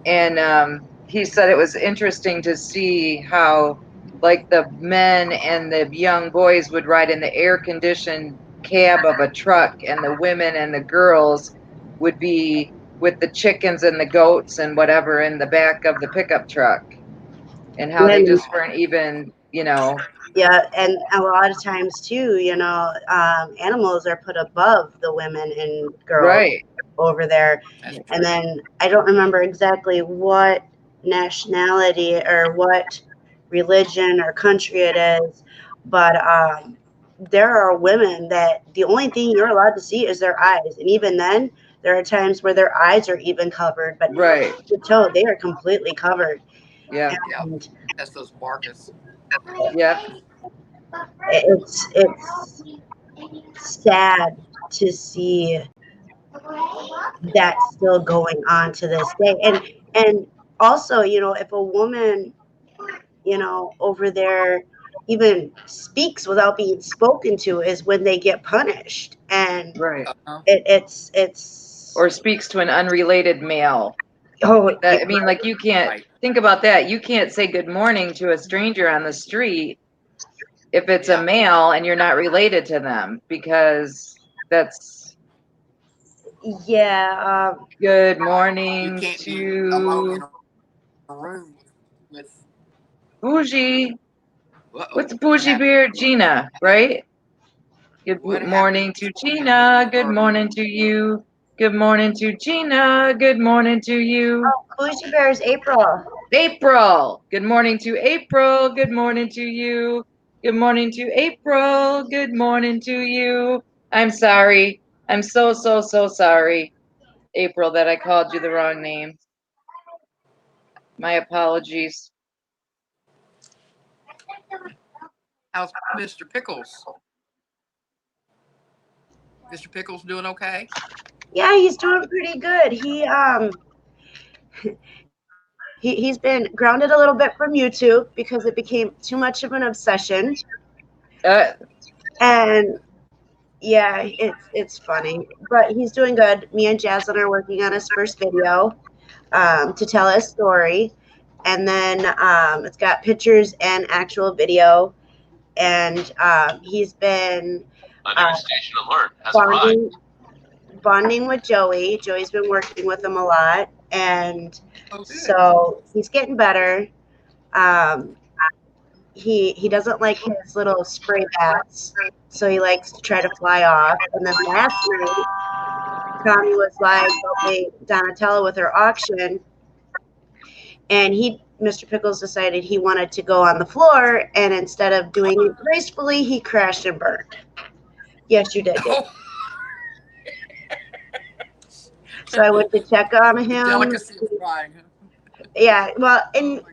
and he said it was interesting to see how like the men and the young boys would ride in the air-conditioned cab of a truck, and the women and the girls would be with the chickens and the goats and whatever in the back of the pickup truck, and how they And just weren't even, yeah, and a lot of times too, animals are put above the women and girls right. over there. That's true. And then I don't remember exactly what nationality or what religion or country it is, but there are women that the only thing you're allowed to see is their eyes. And even then, there are times where their eyes are even covered, but Right. the toe, they are completely covered. Yeah. Yeah. And That's those Marcus. Yeah. it's sad to see that's still going on to this day. And also, if a woman, over there even speaks without being spoken to is when they get punished. And Right. Uh-huh. it's Or speaks to an unrelated male. oh That, I mean, like, you can't Right. think about that. You can't say good morning to a stranger on the street if it's a Yeah. male and you're not related to them, because that's yeah good Right. You morning can't be alone to in a room with Bougie. uh-oh, What's what Bougie happened? Beard? Gina, right? Good What morning happened to to Gina. Good Darlene? morning to you. Good morning to Gina. Good morning to you. Bougie Bear's April. April. Good morning to April. Good morning to you. Good morning to April. Good morning to you. I'm sorry. I'm so sorry, April, that I called you the wrong name. My apologies. How's Mr. Pickles? Mr. Pickles doing okay? Yeah, he's doing pretty good. He's been grounded a little bit from YouTube because it became too much of an obsession. And yeah, it's funny, but he's doing good. Me and Jaslyn are working on his first video to tell his story, and then it's got pictures and actual video. And he's been station alert has arrived. bonding with Joey. Joey's been working with him a lot, and Oh, good. so he's getting better. He doesn't like his little spray bats, so he likes to try to fly off. And then last night, Tommy was live helping Donatella with her auction, and Mr. Pickles decided he wanted to go on the floor, and instead of doing it gracefully, he crashed and burned. Yes, you did. Oh, So I went to check on the him. delicacy of flying. Huh? Yeah, well, Oh, and my God.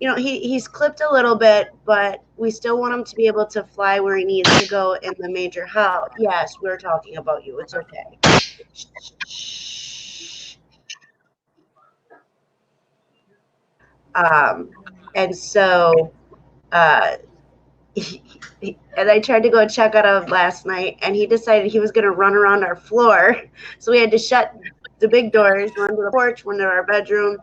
you know, he's clipped a little bit, but we still want him to be able to fly where he needs to go in the major house. Yes, we're talking about you. It's okay. And so, and I tried to go check on him last night, and he decided he was going to run around our floor. So we had to shut the big doors, one to the porch, one to our bedroom,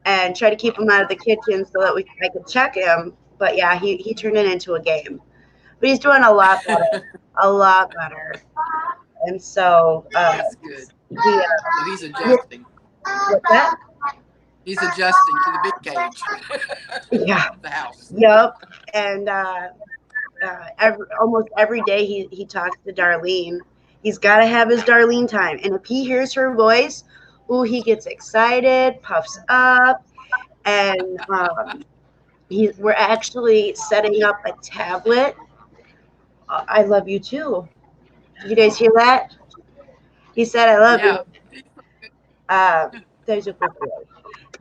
and try to keep him out of the kitchen so that I could check him. But yeah, he turned it into a game. But he's doing a lot better. And so That's good. he, So he's adjusting. what's that? He's adjusting to the big cage. Yeah. Of the house. Yep. And almost every day he talks to Darlene. He's got to have his Darlene time. And if he hears her voice, ooh, he gets excited, puffs up. And we're actually setting up a tablet. I love you too. Did you guys hear that? He said, I love you. There's a good boy.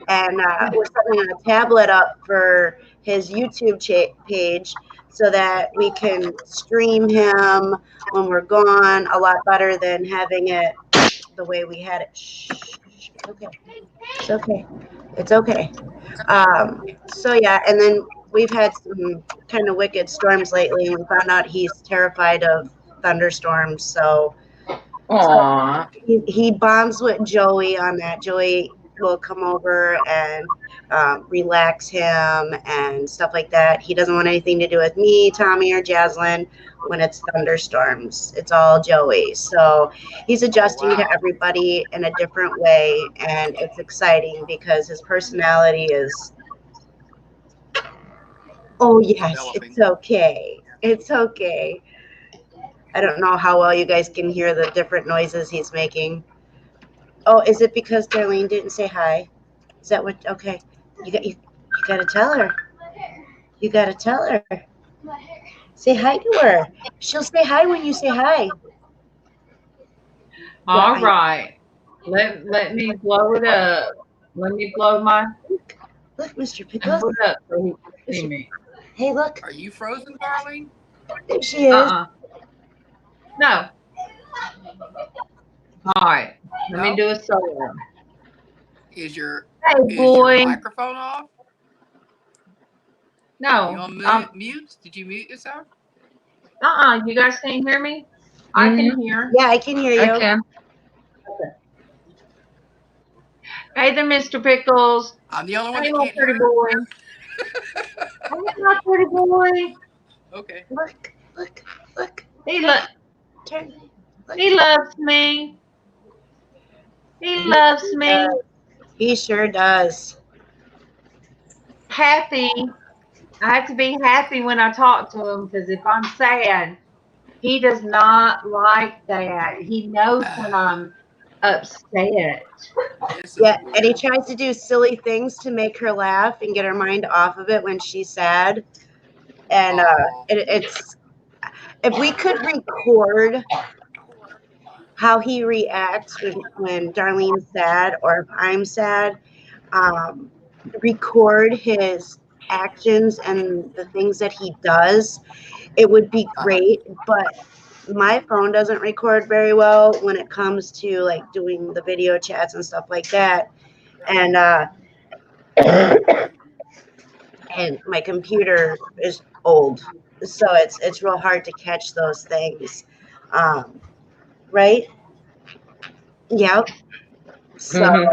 And we're setting a tablet up for his YouTube page so that we can stream him when we're gone a lot better than having it the way we had it. Shh. Okay. It's okay. It's okay. So yeah, and then we've had some kind of wicked storms lately, and we found out he's terrified of thunderstorms. So he bonds with Joey on that. Joey will come over and relax him and stuff like that. He doesn't want anything to do with me, Tommy, or Jaslyn when it's thunderstorms. It's all Joey. So he's adjusting to everybody in a different way, and it's exciting because his personality is, oh yes, Developing. it's okay. It's okay. I don't know how well you guys can hear the different noises he's making. Oh, is it because Darlene didn't say hi? Is that what? Okay, you gotta tell her. You gotta tell her. Say hi to her. She'll say hi when you say hi. All right. Let me blow it up. Let me blow my Look, Mr. Pickles. put up so he can see me. Hey, look. Are you frozen, darling? There she is. No. All right. Let me No? do a solo. Is your Boy. microphone off? No. Are you on mute? Did you mute yourself? You guys can't hear me? I can hear. Yeah, I can hear you. I can. Okay. Hey there, Mr. Pickles. I'm the only one Hey, that can't pretty hear. boy. Hey, my pretty boy. Okay. Look. He Turn. Look. He loves me. He loves me. He sure does. happy. I have to be happy when I talk to him because if I'm sad, he does not like that. He knows when I'm upset. This is Yeah, and he weird. tries to do silly things to make her laugh and get her mind off of it when she's sad. And Aw. it's if we could record how he reacts when Darlene's sad or if I'm sad, um, record his actions and the things that he does, it would be great. But my phone doesn't record very well when it comes to like doing the video chats and stuff like that. And and my computer is old, so it's real hard to catch those things. Right? Yep. So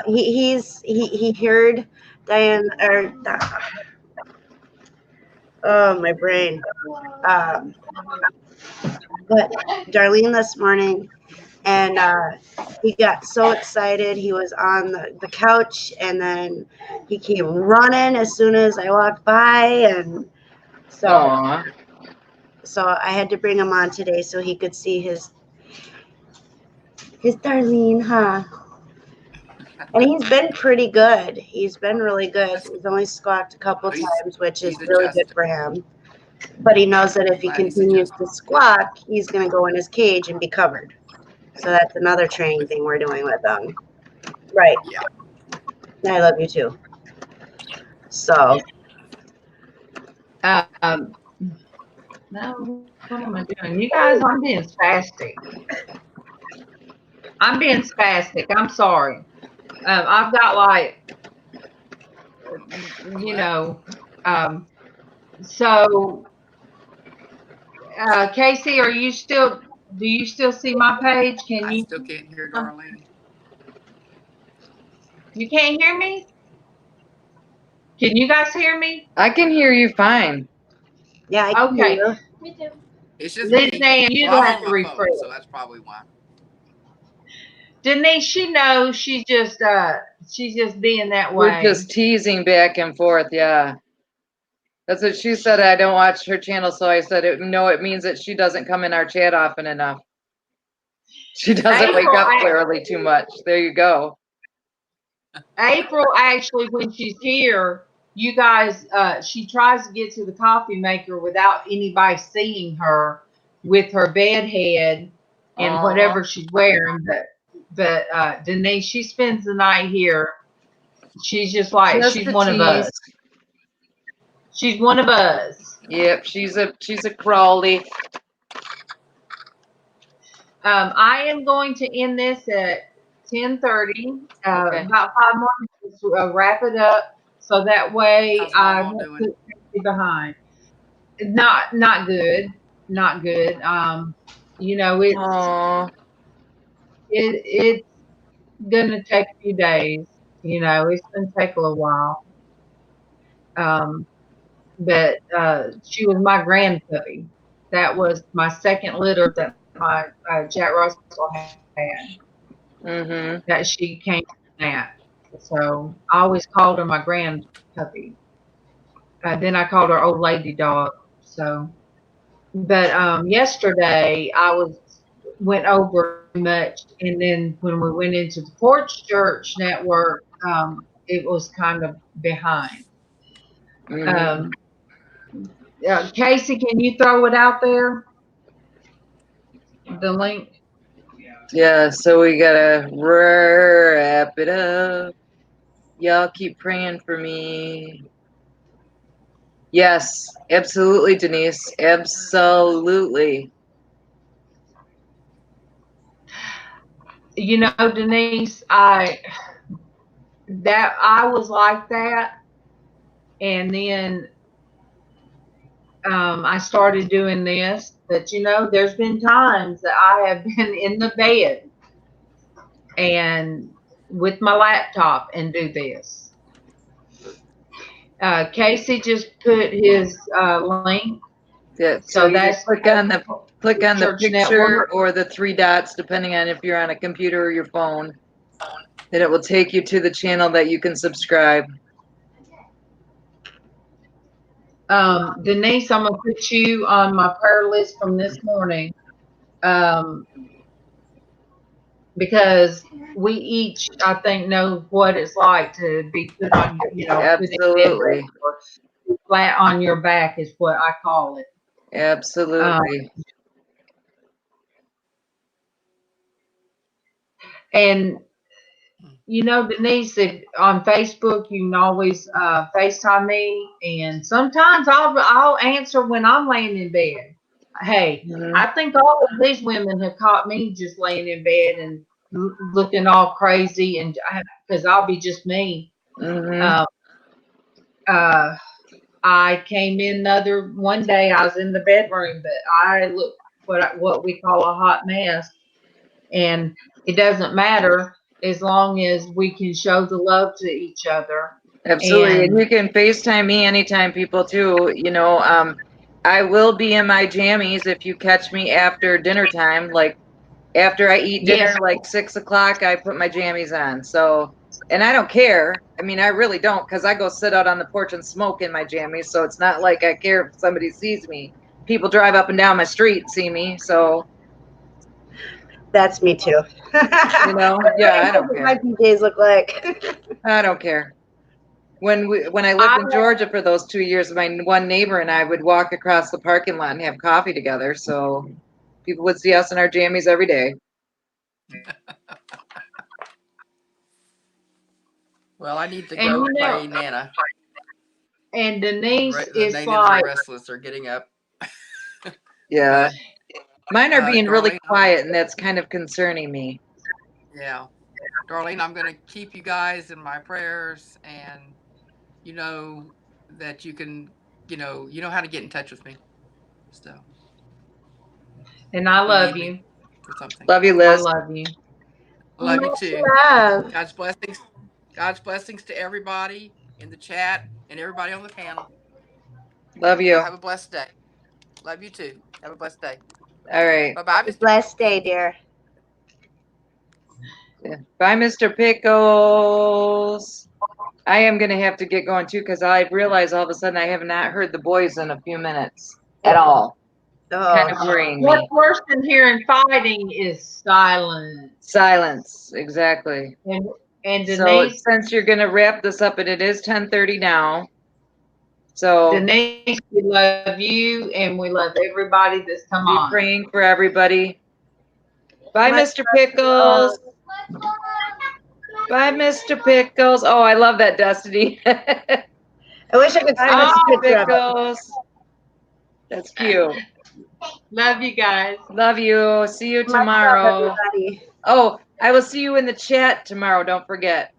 he heard Diane or oh my brain. Um, but Darlene this morning, and he got so excited. He was on the couch, and then he came running as soon as I walked by, and so Aw. I had to bring him on today so he could see his Darlene, huh? And he's been pretty good. He's been really good. He's only squawked a couple times, which is He's really good adjusted. for him. But he knows that if he Glad he's continues adjusted. to squawk, he's going to go in his cage and be covered. So that's another training thing we're doing with him. Right. Yeah. I love you too. So, No, what am I doing? You guys, I'm being spastic. I'm sorry. I've got like, you know, um, so Casey, are you still? Do you still see my page? Can I you? still can't hear Darlene. You can't hear me? Can you guys hear me? I can hear you fine. yeah, I can hear Okay. you. Me too. It's just me. LizzAnn, you Well, I'm have on to my refresh. phone, so that's probably why. Denise, she knows she's just being that We're way. just teasing back and forth. Yeah. That's what she said. I don't watch her channel. So I said, no, it means that she doesn't come in our chat often enough. She doesn't wake up early too much. There you go. April, actually, when she's here, you guys, she tries to get to the coffee maker without anybody seeing her with her bed head and whatever she's wearing. But Denise, she spends the night here. She's just like Just she's the one of us. tease. She's one of us. Yep, she's a Crowley. I am going to end this at 10:30. Okay. About 5 more minutes to wrap it up, so that way How's I MawMaw won't doing? put Traci behind. Not good, not good. You know Aw. it's gonna take a few days. You know, it's gonna take a little while. Um, but she was my grandpuppy. That was my second litter that my Jack Russell had. Mm-hmm. That she came from that. So I always called her my grandpuppy. Then I called her old lady dog. So, but yesterday I went over much, and then when we went into the Porch Church Network, it was kind of behind. Mm-hmm. Casey, can you throw it out there? The link. Yeah, so we gotta wrap it up. Y'all keep praying for me. Yes, absolutely, Denise. Absolutely. You know, Denise, I was like that, and then I started doing this. But you know, there's been times that I have been in the bed and with my laptop and do this. Casey just put his link. Yeah, so So you that's click on the Church picture Network. or the three dots, depending on if you're on a computer or your phone. Then it will take you to the channel that you can subscribe. Denise, I'm gonna put you on my prayer list from this morning. Because we each, I think, know what it's like to be put on, put in bed Absolutely. or flat on your back is what I call it. Absolutely. And Denise, if on Facebook, you can always FaceTime me, and sometimes I'll answer when I'm laying in bed. Hey, Mhm. I think all of these women have caught me just laying in bed and looking all crazy, and because I'll be just me. Mhm. Uh, uh, I came in one day. I was in the bedroom, but I looked what we call a hot mess, and it doesn't matter as long as we can show the love to each other. Absolutely. And And you can FaceTime me anytime, people, too. I will be in my jammies if you catch me after dinner time. Like, after I eat dinner, yes, like 6 o'clock, I put my jammies on. So, and I don't care. I mean, I really don't, because I go sit out on the porch and smoke in my jammies. So it's not like I care if somebody sees me. People drive up and down my street and see me. So, That's me too. yeah, I don't What my care. PJs look like. I don't care. When I lived in Georgia for those 2 years, my one neighbor and I would walk across the parking lot and have coffee together. So people would see us in our jammies every day. Well, I need to and go pray Nana. and Denise, The it's natives are like restless. They're getting up. Yeah. Mine are being really Darlene, quiet, and that's kind of concerning me. yeah. Darlene, I'm going to keep you guys in my prayers, and you know that you can, you know how to get in touch with me. So and I if you love need me you. for something, Love you, I Lizz. love you. love you Much too. love. God's blessings. God's blessings to everybody in the chat and everybody on the panel. Love Y'all you. have a blessed day. Love you too. Have a blessed day. All right. Bye bye, Have a Mr. blessed day, dear. Yeah. Bye, Mr. Pickles. I am going to have to get going too, because I realize all of a sudden I have not heard the boys in a few minutes at all. Kind Oh, of worrying What's me. worse than hearing fighting is silence. Silence. Exactly. And So Denise, since you're going to wrap this up, and it is 10:30 now. So Denise, we love you, and we love everybody that's come be on. praying for everybody. Bye, much Mr. love to you all. Pickles. Bye, Mr. Pickles. Oh, I love that, Destiny. Bye, I wish I could snatch a Mr. picture of it. Pickles. That's cute. Love you guys. Love you. See you Much love, tomorrow. everybody. Oh, I will see you in the chat tomorrow. Don't forget.